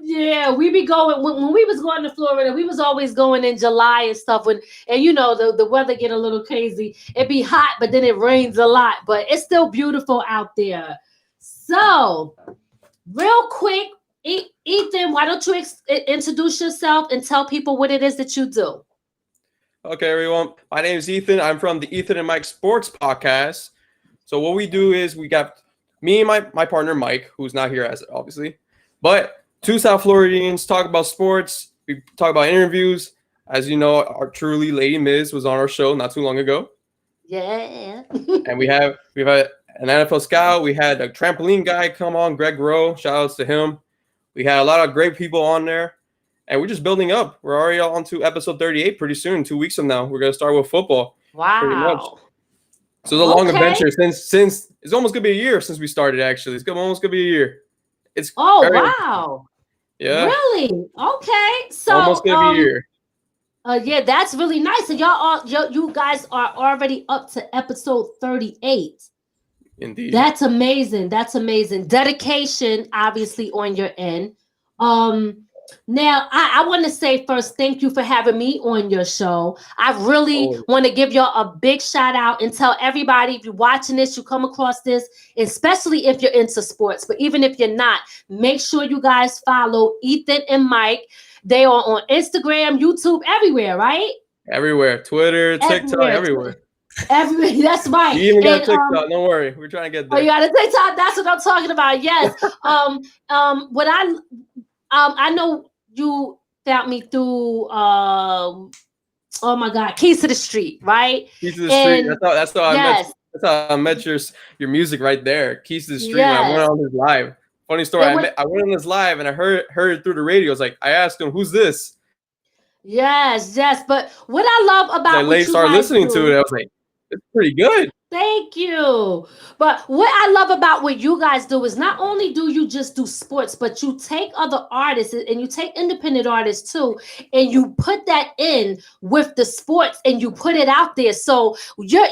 Yeah, we be going when we was going to Florida. We was always going in July and stuff. And you know the weather get a little crazy. It be hot, but then it rains a lot. But it's still beautiful out there. So, real quick, Ethan, why don't you introduce yourself and tell people what it is that you do? Okay, everyone. My name is Ethan. I'm from the Ethan and Mike Sports Podcast. So what we do is we got me and my partner Mike, who's not here as obviously, but two South Floridians talk about sports. We talk about interviews. As you know, our truly Lady Miz was on our show not too long ago. Yeah. And we've had an NFL scout. We had a trampoline guy come on, Greg Rowe. Shout outs to him. We had a lot of great people on there. And we're just building up. We're already on to episode 38 pretty soon. 2 weeks from now, we're going to start with football. Wow. So it's a long adventure since it's almost going to be a year since we started, actually. It's almost going to be a year. Wow. Yeah. Really? Okay. So almost going to be a year. Yeah, that's really nice. So you guys are already up to episode 38. Indeed. That's amazing. That's amazing. Dedication, obviously, on your end. Now, I want to say first, thank you for having me on your show. I really want to give y'all a big shout out and tell everybody, if you're watching this, you come across this, especially if you're into sports, but even if you're not, make sure you guys follow Ethan and Mike. They are on Instagram, YouTube, everywhere, right? Everywhere. Twitter, TikTok, everywhere. Everywhere. That's right. You even got TikTok. Don't worry. We're trying to get there. Oh, you got a TikTok? That's what I'm talking about. Yes. What I know you found me through oh my God, Keys to the Street, right? Keys to the Street. That's how I met your music right there. Keys to the Street. Yes. When I went on his live. Funny story. I went on this live and I heard it through the radio. I asked him, "Who's this?" Yes. But what I love about what you started listening to it, I was like, "It's pretty good." Thank you. But what I love about what you guys do is not only do you just do sports, but you take other artists and you take independent artists too, and you put that in with the sports and you put it out there. So you're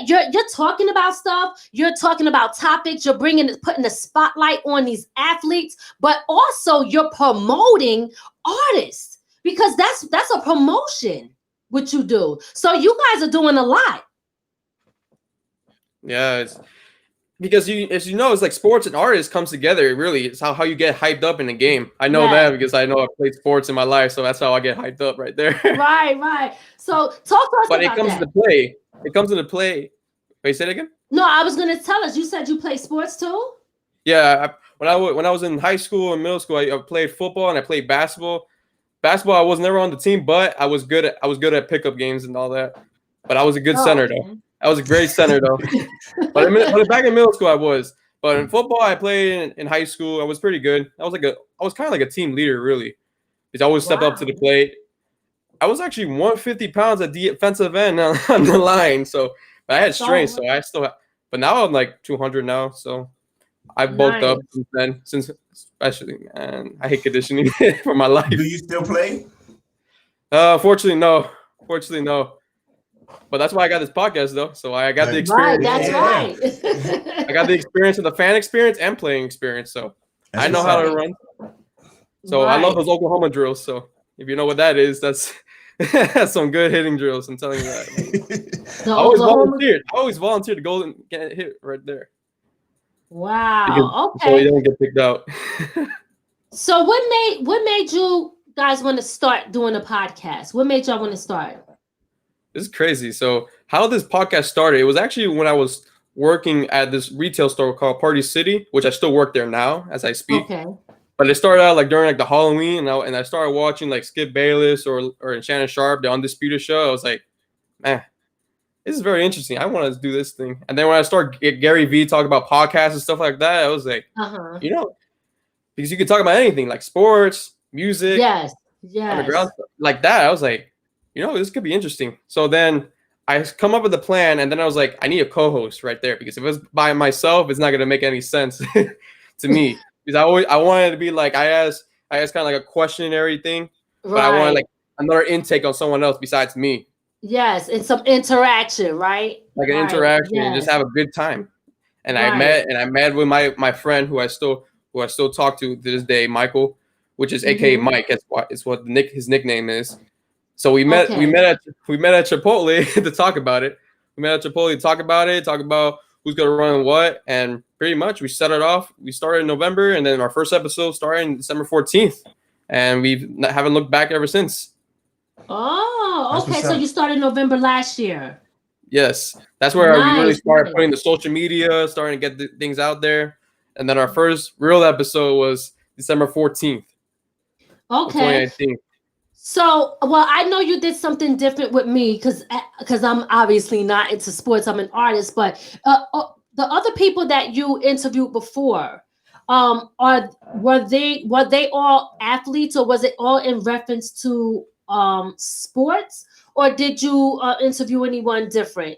talking about stuff, you're talking about topics, you're putting the spotlight on these athletes, but also you're promoting artists because that's a promotion what you do. So you guys are doing a lot. Yeah, it's because as you know, it's like sports and artists comes together. Really, it's how you get hyped up in the game. I know that because I know I played sports in my life, so that's how I get hyped up right there. Right. So talk to us about that. But it comes into play. It comes into play. Wait, say it again. No, I was gonna tell us. You said you play sports too. Yeah, when I was in high school and middle school, I played football and I played basketball. Basketball, I was never on the team, but I was good at pickup games and all that. But I was a good center though. I was a great center though. but back in middle school I was. But in football I played in high school. I was pretty good. I was kind of like a team leader really. Because I always stepped up to the plate. I was actually 150 pounds at the defensive end on the line. So but I had strength, so I still but now I'm like 200 now. So I've bulked up since then. Especially, man, I hate conditioning for my life. Do you still play? Fortunately, no. But that's why I got this podcast, though. So I got the experience. Right, that's right. I got the experience of the fan experience and playing experience. So I know how to run. So I love those Oklahoma drills. So if you know what that is, that's some good hitting drills. I'm telling you that. I always volunteered to go and get hit right there. Wow. Okay. So you don't get picked out. So what made you guys want to start doing a podcast? What made y'all want to start? This is crazy. So how this podcast started, it was actually when I was working at this retail store called Party City, which I still work there now as I speak. Okay. But it started out like during the Halloween, and I started watching like Skip Bayless or Shannon Sharp, the Undisputed Show. I was like, man, this is very interesting. I want to do this thing. And then when I started Gary Vee talking about podcasts and stuff like that, I was like, because you can talk about anything like sports, music, underground stuff like that. I was like, this could be interesting. So then I come up with a plan, and then I was like, I need a co-host right there because if it was by myself, it's not gonna make any sense to me. Because I wanted to be like I asked kind of like a questionary thing, but I wanted like another intake on someone else besides me. Yes, it's some interaction, right? Like an interaction and just have a good time. And I met with my friend who I still talk to this day, Michael. which is AKA Mike. It's what his nickname is. So we met at Chipotle to talk about it. We met at Chipotle to talk about who's gonna run what, and pretty much we set it off. We started in November, and then our first episode started on December 14th, and we haven't looked back ever since. Oh, okay. So you started November last year. Yes, that's where we really started putting the social media, starting to get things out there, and then our first real episode was December 14th. Okay. 2019. So, well, I know you did something different with me because I'm obviously not into sports. I'm an artist, but the other people that you interviewed before, were they all athletes, or was it all in reference to sports, or did you interview anyone different?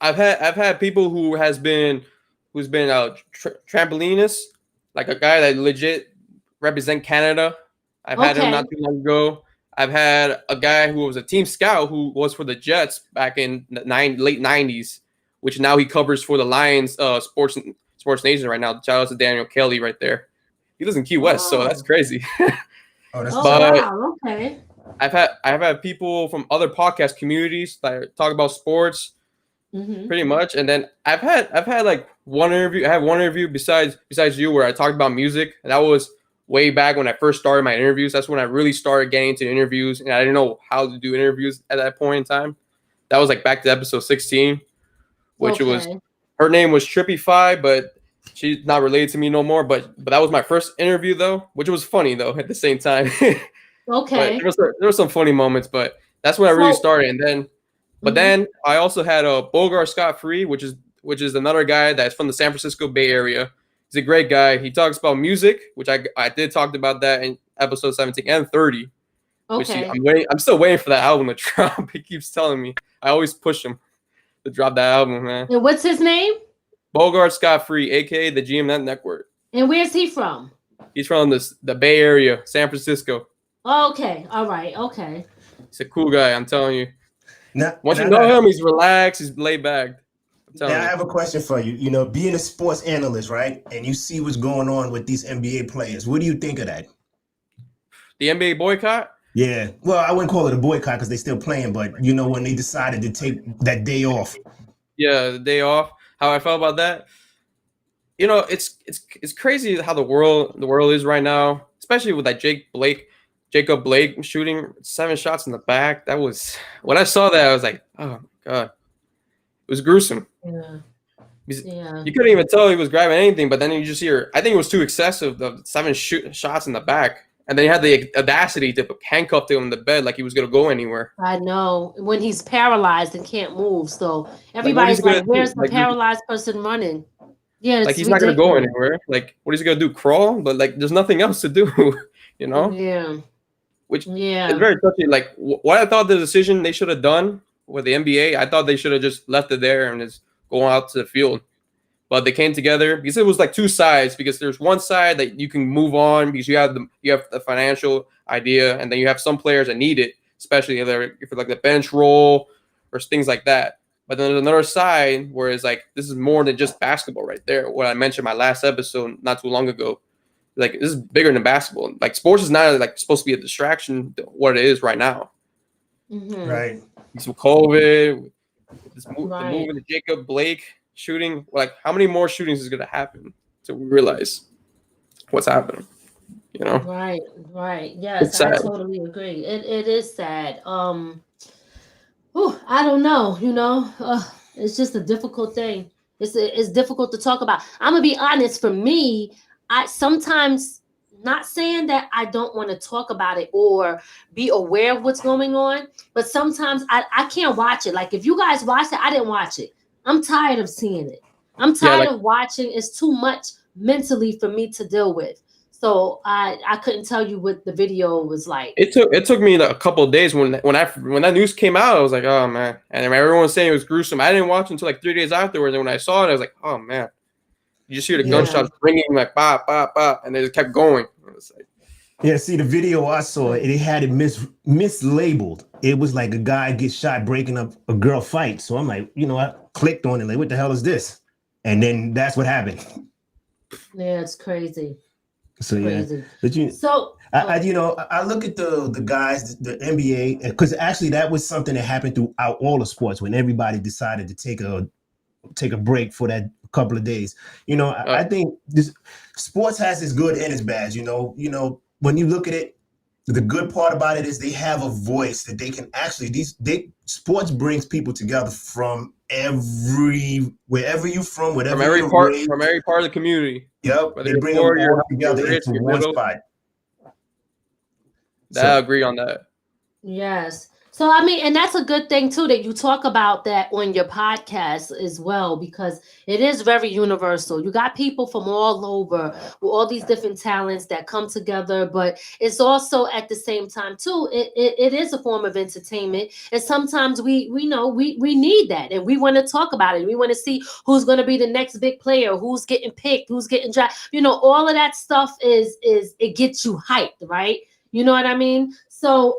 I've had people who's been a trampolinist, like a guy that legit represent Canada. I've had him not too long ago. I've had a guy who was a team scout who was for the Jets back in the late 90s, which now he covers for the Lions Sports Nation right now. Shout out to Daniel Kelly right there. He lives in Key West, so that's crazy. Wow, okay. I've had people from other podcast communities that talk about sports, pretty much, and then I've had like one interview. I have one interview besides you where I talked about music, and that was way back when I first started my interviews. That's when I really started getting into interviews, and I didn't know how to do interviews at that point in time. That was like back to episode 16, which was her name was Trippy5, but she's not related to me no more. But that was my first interview though, which was funny though at the same time. Okay. There were some funny moments, but that's when I really started. And then, then I also had a Bogart Scott Free, which is another guy that's from the San Francisco Bay Area. He's a great guy. He talks about music, which I did talk about that in episode 17 and 30. Okay. I'm still waiting for that album to drop. He keeps telling me. I always push him to drop that album, man. And what's his name? Bogart Scott Free, aka the GMNet Network. And where's he from? He's from the Bay Area, San Francisco. Okay. All right. Okay. He's a cool guy. I'm telling you. Once you know him, he's relaxed. He's laid back. Now, I have a question for you. You know, being a sports analyst, right? And you see what's going on with these NBA players. What do you think of that? The NBA boycott? Yeah. Well, I wouldn't call it a boycott because they're still playing, but you know, when they decided to take that day off. Yeah, the day off. How I felt about that. You know, it's crazy how the world is right now, especially with that Jacob Blake shooting 7 shots in the back. That was when I saw that, I was like, oh my God. It was gruesome. Yeah. You couldn't even tell he was grabbing anything, but then you just hear, I think it was too excessive, the 7 shots in the back. And then he had the audacity to handcuff him in the bed like he was going to go anywhere. I know. When he's paralyzed and can't move. So everybody's like where's the paralyzed person running? Yeah, like he's not going to go anywhere. Like, what is he going to do? Crawl? But like, there's nothing else to do, you know? Yeah. Which is very touchy. Like, what I thought the decision they should have done with the NBA, I thought they should have just left it there and just go out to the field. But they came together because it was like two sides. Because there's one side that you can move on because you have the financial idea, and then you have some players that need it, especially if they're like the bench role or things like that. But then there's another side where it's like this is more than just basketball right there. What I mentioned in my last episode not too long ago. Like this is bigger than basketball. Like sports is not like supposed to be a distraction to what it is right now. Right. Some COVID, the movement of Jacob Blake shooting. Like how many more shootings is going to happen to realize what's happening? You know. Right. Yes, I totally agree. It is sad. I don't know. You know, it's just a difficult thing. It's difficult to talk about. I'm gonna be honest. For me, I sometimes, not saying that I don't want to talk about it or be aware of what's going on, but sometimes I can't watch it. Like if you guys watch it, I didn't watch it. I'm tired of seeing it. I'm tired of watching. It's too much mentally for me to deal with. So I couldn't tell you what the video was like. It took me a couple of days when that news came out. I was like, oh man, and everyone was saying it was gruesome. I didn't watch it until like 3 days afterwards, and when I saw it, I was like, oh man. You just hear the gunshots ringing like bop, bop, bop, and they just kept going. Yeah, see the video I saw, it had it mislabeled. It was like a guy gets shot breaking up a girl fight. So I'm like, you know, I clicked on it like, what the hell is this? And then that's what happened. Yeah, it's crazy. So yeah, Crazy. but you, So I look at the guys, the NBA, because actually that was something that happened throughout all the sports when everybody decided to take a break for that couple of days. I think this sports has its good and its bad. When you look at it, the good part about it is they have a voice that they can actually sports brings people together from wherever you're from, whatever from every part of the community. Yep, Whether they you're bring poor, them you're all together rich, into you're one middle. spot. I agree on that. yes. So I mean, and that's a good thing too that you talk about that on your podcast as well, because it is very universal. You got people from all over with all these different talents that come together, but it's also at the same time too, it is a form of entertainment. And sometimes we need that, and we want to talk about it. We want to see who's going to be the next big player, who's getting picked, who's getting drafted. All of that stuff is it gets you hyped, right? You know what I mean? So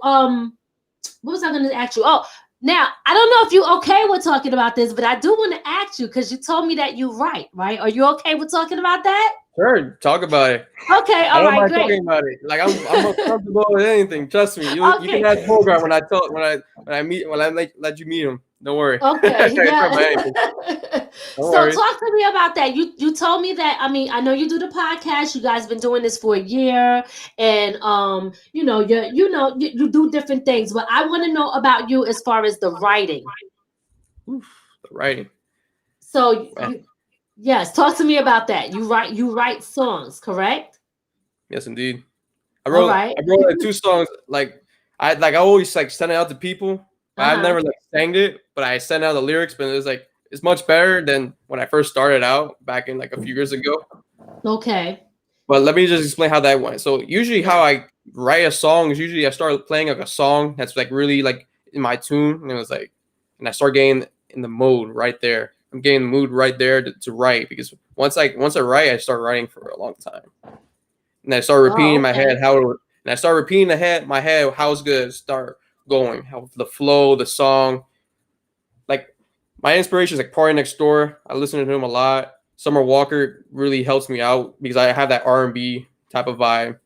what was I going to ask you? Oh, now I don't know if you're okay with talking about this, but I do want to ask you because you told me that you write, right? Are you okay with talking about that? Sure, talk about it. Okay, all right, great. Talking about it. Like I'm comfortable with anything. Trust me. You can ask Bogart when I let you meet him. Don't worry. Okay. Yeah. So talk to me about that. You told me that. I mean, I know you do the podcast. You guys been doing this for a year, and you do different things. But I want to know about you as far as the writing. The writing. So yes, talk to me about that. You write songs, correct? Yes, indeed. I wrote like 2 songs. I always send it out to people. I've never sang it, but I sent out the lyrics. But it's much better than when I first started out back in a few years ago. Okay. But let me just explain how that went. So usually, how I write a song is usually I start playing a song that's really in my tune, and it was and I start getting in the mode right there. I'm getting the mood right there to write, because once I write, I start writing for a long time, and I start repeating in my head my head how it's gonna start going, how the flow, the song. My inspiration is Party Next Door. I listen to him a lot. Summer Walker really helps me out because I have that R&B type of vibe.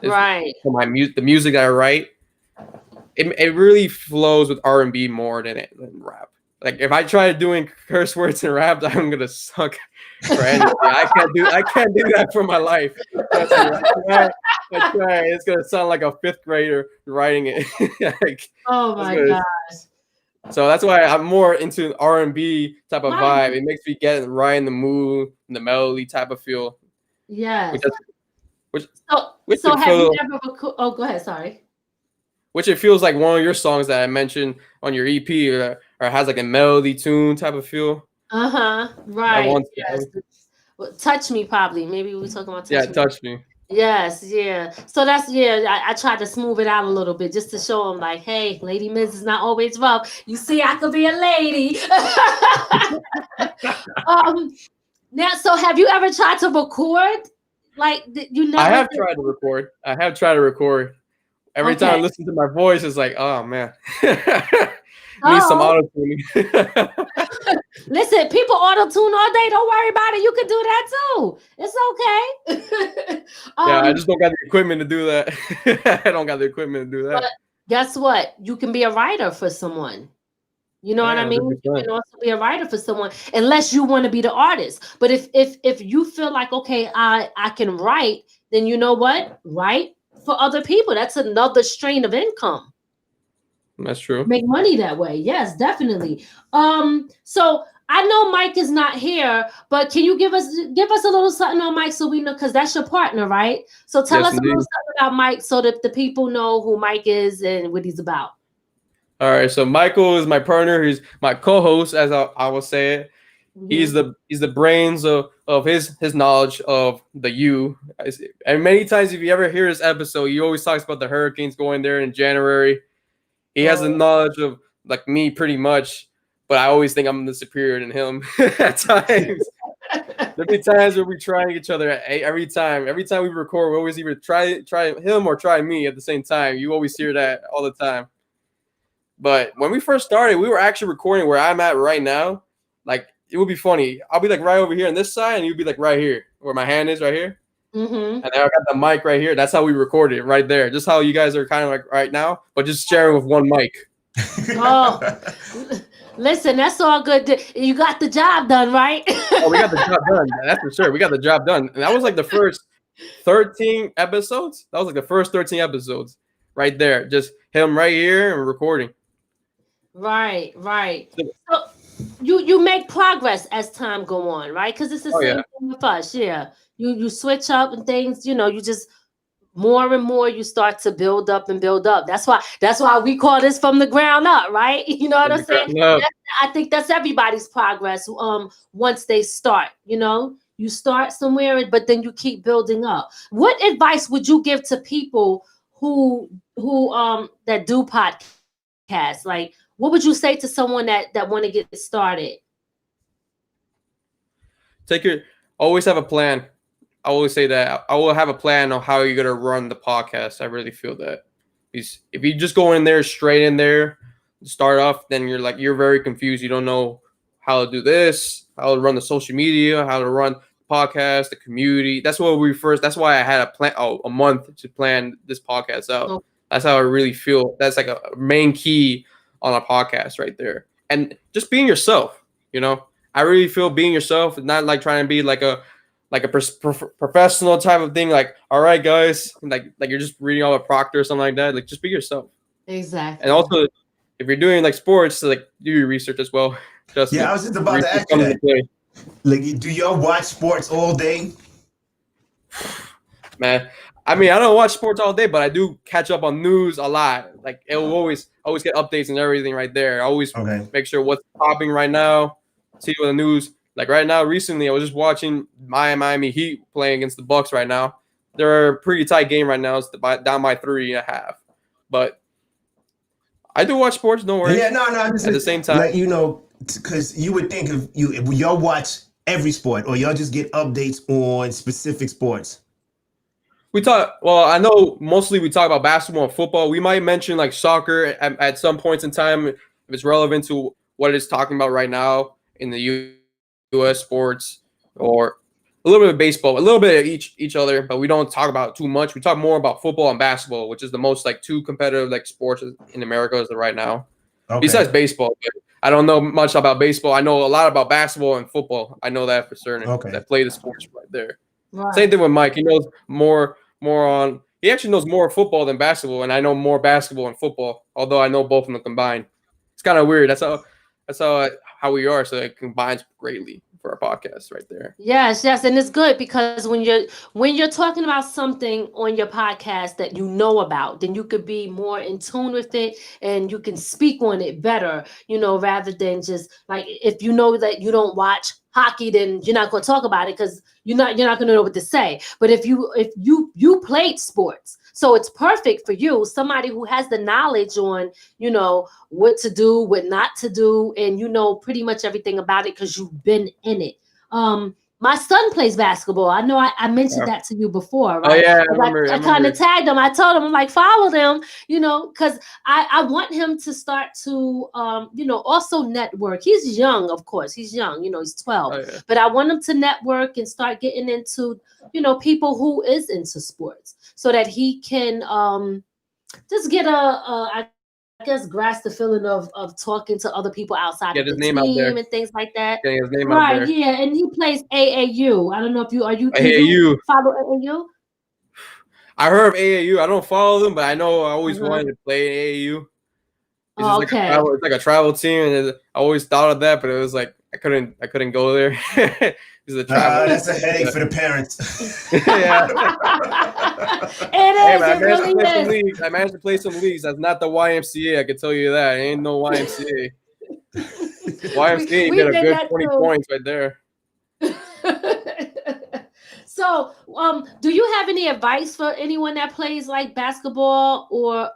Right. For the music that I write, it really flows with R&B more than rap. If I try doing curse words in rap, I'm gonna suck for anything. I can't do that for my life. I try. It's gonna sound like a 5th grader writing it. Oh my gosh. So that's why I'm more into R&B type of vibe. It makes me get right in the mood, in the melody type of feel. Yes. So have you ever? Oh, go ahead. Sorry. Which it feels like one of your songs that I mentioned on your EP, or has a melody tune type of feel. Right. Yes. Touch Me, probably. Maybe we were talking about Touch Me. Touch Me. Yes, yeah. So that's I tried to smooth it out a little bit just to show them hey, Lady Miz is not always rough. You see, I could be a lady. Now, so have you ever tried to record? I have tried to record. Every time I listen to my voice, it's oh man. Need some auto-tuning. Listen, people auto-tune all day. Don't worry about it. You can do that too. It's okay. I just don't got the equipment to do that. I don't got the equipment to do that. But guess what? You can be a writer for someone. You know what I mean? You can also be a writer for someone, unless you want to be the artist. But if you feel okay, I can write, then you know what? Write for other people. That's another strain of income. That's true. Make money that way. Yes, definitely. So I know Mike is not here, but can you give us a little something on Mike so we know, because that's your partner, right? So tell us a little something about Mike so that the people know who Mike is and what he's about. All right. So Michael is my partner. He's my co-host, as I will say it. Mm-hmm. He's the brains of his knowledge of the U. And many times, if you ever hear this episode, he always talks about the Hurricanes going there in January. He has the knowledge of me pretty much, but I always think I'm the superior than him at times. There'll be times where we try each other every time we record. We always either try him or try me at the same time. You always hear that all the time. But when we first started, we were actually recording where I'm at right now. It would be funny. I'll be right over here on this side, and you'd be right here where my hand is right here. Mm-hmm. And then I got the mic right here. That's how we recorded it right there. Just how you guys are kind of like right now, but just sharing with one mic. Oh, listen, that's all good. You got the job done, right? Oh, we got the job done. That's for sure. We got the job done. And that was like the first 13 episodes. That was like the first 13 episodes right there. Just him right here and recording. Right. So you make progress as time go on, right? Because it's the same thing with us. Yeah. You switch up and things, you just more and more you start to build up and build up. That's why we call this from the ground up, right? You know what I'm saying? I think that's everybody's progress. Once they start, you start somewhere, but then you keep building up. What advice would you give to people who that do podcasts? Like, what would you say to someone that want to get started? Always have a plan. I always say that I will have a plan on how you're going to run the podcast. I really feel that. Because if you just go in there, straight in there, start off, then you're very confused. You don't know how to do this, how to run the social media, how to run the podcast, the community. That's why I had a month to plan this podcast out. Oh. That's how I really feel. That's like a main key on a podcast right there. And just being yourself, I really feel being yourself, not like trying to be like a professional type of thing. Like, all right, guys, like you're just reading all a Proctor or something like that. Like, just be yourself. Exactly. And also, if you're doing like sports, like do your research as well. I was just about to ask you that. Like, do y'all watch sports all day? Man, I mean, I don't watch sports all day, but I do catch up on news a lot. Like, it will always get updates and everything right there. I always make sure what's popping right now. See what the news. Like right now, recently, I was just watching Miami Heat playing against the Bucks right now. They're a pretty tight game right now. It's down by 3.5. But I do watch sports. Don't worry. Yeah, no. At the same time, like, because you would think if y'all watch every sport or y'all just get updates on specific sports. I know mostly we talk about basketball and football. We might mention like soccer at some points in time if it's relevant to what it's talking about right now in the U.S. sports, or a little bit of baseball, a little bit of each other, but we don't talk about too much. We talk more about football and basketball, which is the most like two competitive like sports in America as of right now. Okay. Besides baseball, but I don't know much about baseball. I know a lot about basketball and football. I know that for certain. Okay. That play the sports right there. Right. Same thing with Mike. He knows more on. He actually knows more football than basketball, and I know more basketball and football. Although I know both of them combined. It's kind of weird. That's how we are. So it combines greatly for our podcast right there. Yes, and it's good because when you're talking about something on your podcast that you know about, then you could be more in tune with it and you can speak on it better, rather than just like if you know that you don't watch hockey, then you're not going to talk about it because you're not going to know what to say. But if you played sports, so it's perfect for you, somebody who has the knowledge on, what to do, what not to do, and pretty much everything about it because you've been in it. My son plays basketball. I know I mentioned that to you before, right? Oh, yeah, I kind of tagged him. I told him, I'm like, follow them, because I want him to start to, also network. He's young, of course. He's young, he's 12. Oh, yeah. But I want him to network and start getting into, people who is into sports so that he can just get I guess grasp the feeling of talking to other people outside of the team and things like that. Getting his name out there. Yeah, and he plays AAU. I don't know if you AAU. You follow AAU? I heard of AAU. I don't follow them, but I know I always wanted to play AAU. It's it's like a travel team, and I always thought of that, but it was like I couldn't go there. That's a headache for the parents. Yeah. I managed to play some leagues. That's not the YMCA. I can tell you that. It ain't no YMCA. YMCA get a good 20 points right there. So, do you have any advice for anyone that plays like basketball or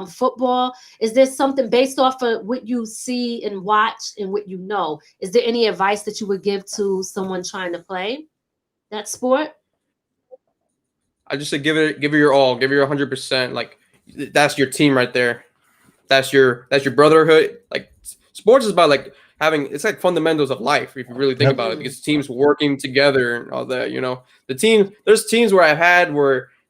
football? Is there something based off of what you see and watch and what you know? Is there any advice that you would give to someone trying to play that sport? I just say give it your all, give it your 100%. Like that's your team right there. That's your brotherhood. Like sports is about like having it's like fundamentals of life if you really think about it, because teams working together and all that. You know, there's teams where I've had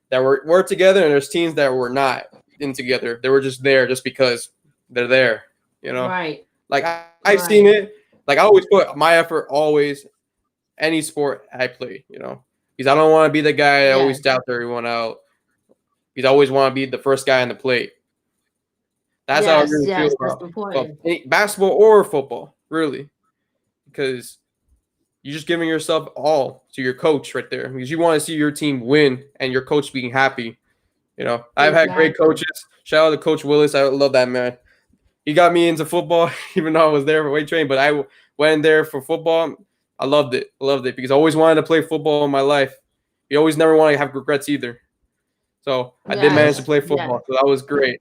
that were together, and there's teams that were not in together. They were just there just because they're there. You know, right? Like I've seen it. Like I always put my effort always any sport I play. You know, because I don't want to be the guy that always doubts everyone out. Because I always want to be the first guy on the plate. That's how I really feel about basketball or football, really, because you're just giving yourself all to your coach right there, because you want to see your team win and your coach being happy. You know, I've had great coaches. Shout out to Coach Willis. I love that man. He got me into football, even though I was there for weight training, but I went there for football. I loved it. Because I always wanted to play football in my life. You always never want to have regrets either. So I did manage to play football, so that was great.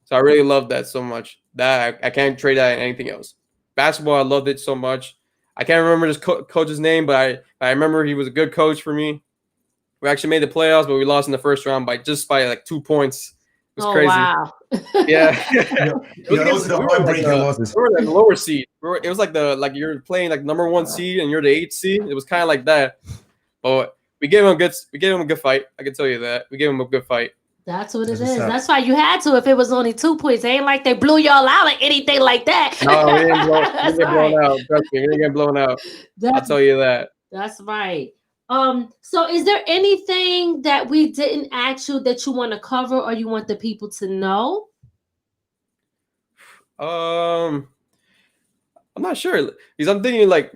So I really loved that so much. That I can't trade that in anything else. Basketball, I loved it so much. I can't remember this coach's name, but I remember he was a good coach for me. We actually made the playoffs, but we lost in the first round by like 2 points. It was crazy. Wow. Yeah. Those are the heartbreaking losses. We were like the lower seed. It was like you're playing like number 1 seed and you're the 8th seed. It was kind of like that. But we gave him a good fight. I can tell you that. We gave him a good fight. That's what it is. That's why you had to. If it was only 2 points, it ain't like they blew y'all out or anything like that. No, we didn't get blown out. Trust me, we didn't get blown out. I'll tell you that. That's right. So is there anything that we didn't ask you that you want to cover or you want the people to know? I'm not sure, because I'm thinking like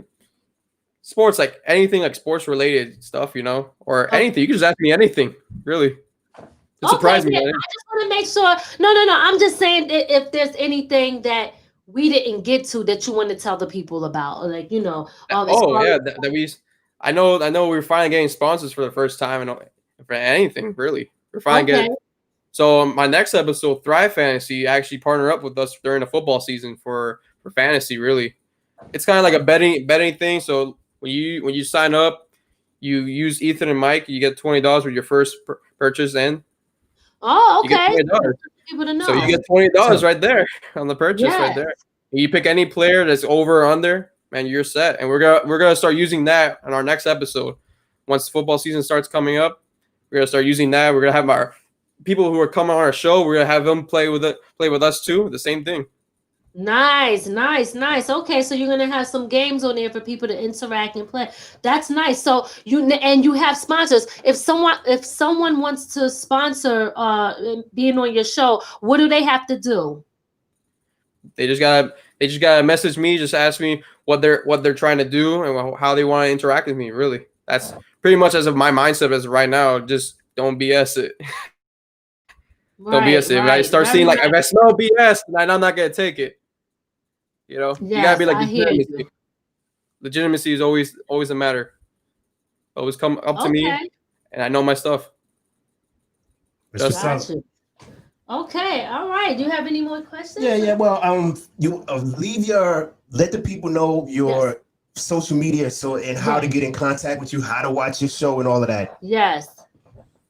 sports, like anything like sports related stuff, you know, or anything. You can just ask me anything, really. It surprised me. I just want to make sure. No. I'm just saying if there's anything that we didn't get to that you want to tell the people about, or like, you know. I know we're finally getting sponsors for the first time, and for anything really, we're finally getting. So my next episode, Thrive Fantasy, actually partner up with us during the football season for fantasy. Really, it's kind of like a betting thing. So when you sign up, you use Ethan and Mike, you get $20 with your first purchase in. Oh, okay. You get $20. People to know. So you get $20 right there on the purchase right there. You pick any player that's over or under, man, you're set. And we're gonna start using that in our next episode. Once football season starts coming up, we're gonna start using that. We're gonna have our people who are coming on our show. We're gonna have them play with us too. The same thing. Nice. Okay, so you're gonna have some games on there for people to interact and play. That's nice. So you have sponsors. If someone wants to sponsor being on your show, what do they have to do? They just gotta message me. Just ask me what they're trying to do and how they want to interact with me. Really, that's pretty much as of my mindset as of right now. Just don't BS it. Don't BS it. If I start seeing if I smell BS, then I'm not gonna take it. You know, you gotta be like legitimacy. Legitimacy is always a matter. Always come up to me, and I know my stuff. Okay, all right. Do you have any more questions? Yeah. Well, you let the people know your social media, and how to get in contact with you, how to watch your show, and all of that. Yes.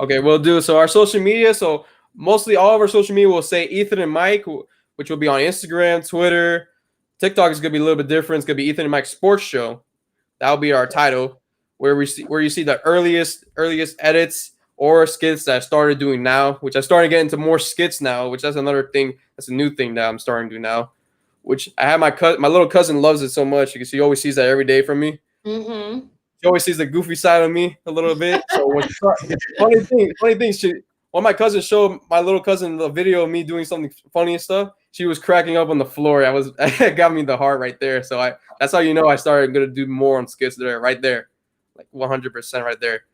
Okay, we'll do. So our social media. So mostly all of our social media will say Ethan and Mike, which will be on Instagram, Twitter. TikTok is gonna be a little bit different. It's gonna be Ethan and Mike Sports Show. That'll be our title, where you see the earliest edits or skits that I started doing now, which I started getting into more skits now, which that's another thing. That's a new thing that I'm starting to do now, which I have my little cousin loves it so much because he always sees that every day from me. Mm-hmm. He always sees the goofy side of me a little bit. So funny thing. When my cousin showed my little cousin the video of me doing something funny and stuff, she was cracking up on the floor. It got me the heart right there. So that's how you know I started gonna do more on skits there, right there, like 100% right there.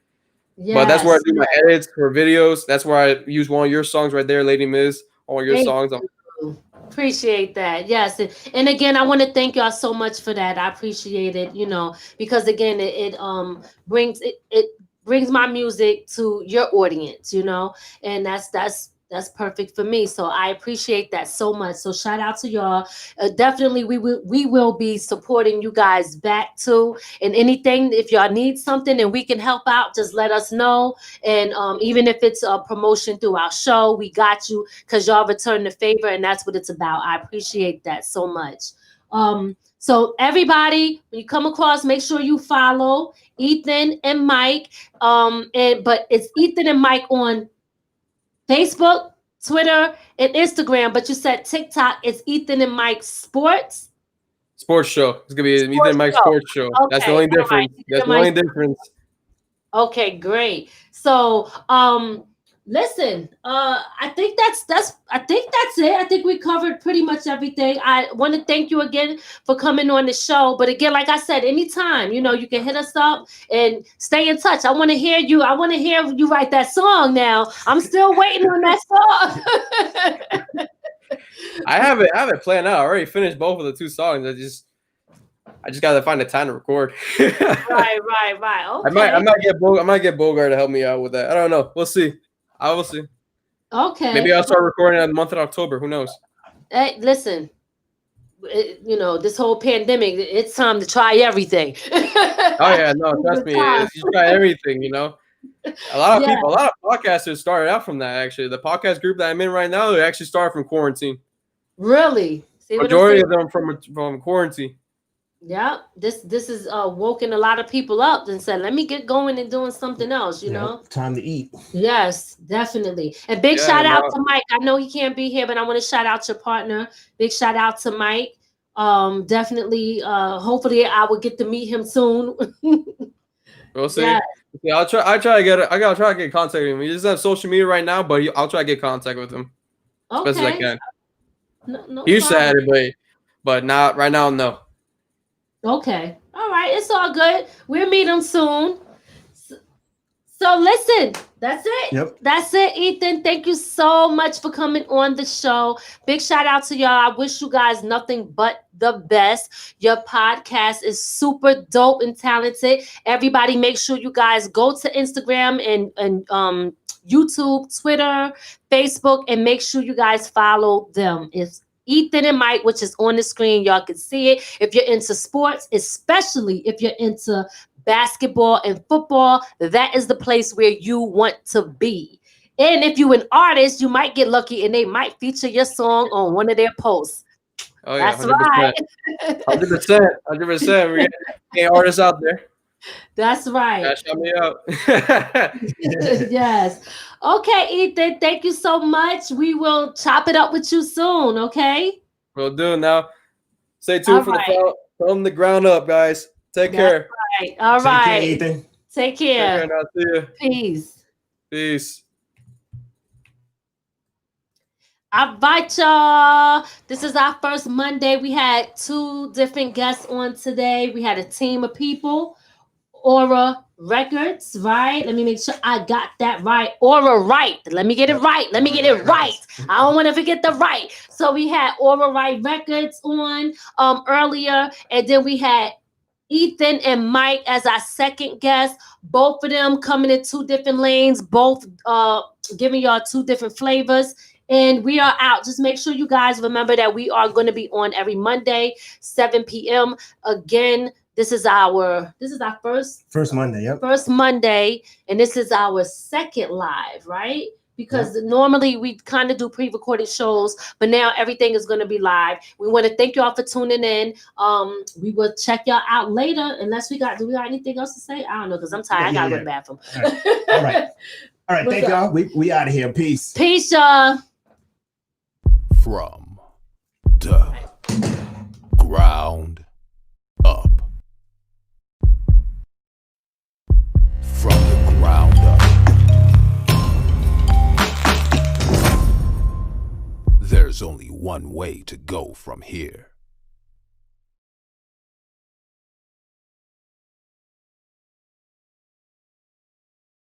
Yes, but that's where I do my edits for videos. That's where I use one of your songs right there, Lady Miz. All your songs. Appreciate that. Yes. And again, I want to thank y'all so much for that. I appreciate it, because again, it brings my music to your audience, and that's perfect for me. So I appreciate that so much. So shout out to y'all. Definitely, we will be supporting you guys back too. And anything, if y'all need something and we can help out, just let us know. And even if it's a promotion through our show, we got you, because y'all return the favor, and that's what it's about. I appreciate that so much. So everybody, when you come across, make sure you follow Ethan and Mike. But it's Ethan and Mike on Facebook, Twitter, and Instagram. But you said TikTok, it's Ethan and Mike Sports show. It's gonna be Ethan and Mike Sports Show. Okay, That's the only difference. right. That's the only difference. Okay, great. So listen, I think that's it. I think we covered pretty much everything. I want to thank you again for coming on the show. But again, like I said, anytime, you can hit us up and stay in touch. I want to hear you. I want to hear you write that song now. I'm still waiting on that song. I have it planned out. I already finished both of the 2 songs. I just gotta find the time to record. Right. Okay. I might get Bogart to help me out with that. I don't know. We'll see. I will see. Okay. Maybe I'll start recording in the month of October. Who knows? Hey, listen. This whole pandemic, it's time to try everything. Oh yeah, no, trust me. You try everything. A lot of people, a lot of podcasters started out from that. Actually, the podcast group that I'm in right now, they actually started from quarantine. Really? Majority of them from quarantine. Yeah, this is woken a lot of people up and said, let me get going and doing something else, you know. Time to eat. Yes, definitely. And big shout out to Mike. I know he can't be here, but I want to shout out your partner. Big shout out to Mike. Definitely, hopefully I will get to meet him soon. We'll see. Yeah, I gotta try to get in contact with him. He doesn't have social media right now, but I'll try to get contact with him as best as I can. No he used to have it, but not right now. No. Okay. All right. It's all good. We'll meet him soon. So listen, that's it. Yep. That's it, Ethan. Thank you so much for coming on the show. Big shout out to y'all. I wish you guys nothing but the best. Your podcast is super dope and talented. Everybody make sure you guys go to Instagram and YouTube, Twitter, Facebook, and make sure you guys follow them. It's Ethan and Mike, which is on the screen. Y'all can see it. If you're into sports, especially if you're into basketball and football, that is the place where you want to be. And if you're an artist, you might get lucky and they might feature your song on one of their posts. Oh yeah, that's 100%. Right. 100%. We get artists out there. That's right. Yeah, shout me out. Yes. Okay, Ethan, thank you so much. We will chop it up with you soon, okay? We'll do. Now, stay tuned for the From the Ground Up, guys. Take care. Right. All right. Take care, Ethan. Take care. Take care. See you. Peace. Peace. All right, y'all. This is our first Monday. We had 2 different guests on today. We had a team of people. Aura Records, right? Let me make sure I got that right. Aura Right. Let me get it right. I don't want to forget the right. So we had Aura Right Records on earlier, and then we had Ethan and Mike as our second guest. Both of them coming in 2 different lanes, both giving y'all 2 different flavors. And we are out. Just make sure you guys remember that we are going to be on every Monday, 7 p.m. Again, this is our first Monday. Yep. First Monday, and this is our second live, right? Because normally we kind of do pre-recorded shows, but now everything is going to be live. We want to thank y'all for tuning in. We will check y'all out later, unless do we got anything else to say? I don't know, because I'm tired. I gotta go to the bathroom. All right. Thank y'all. We out of here. Peace. Peace, y'all. From the ground up. From the ground up. There's only one way to go from here.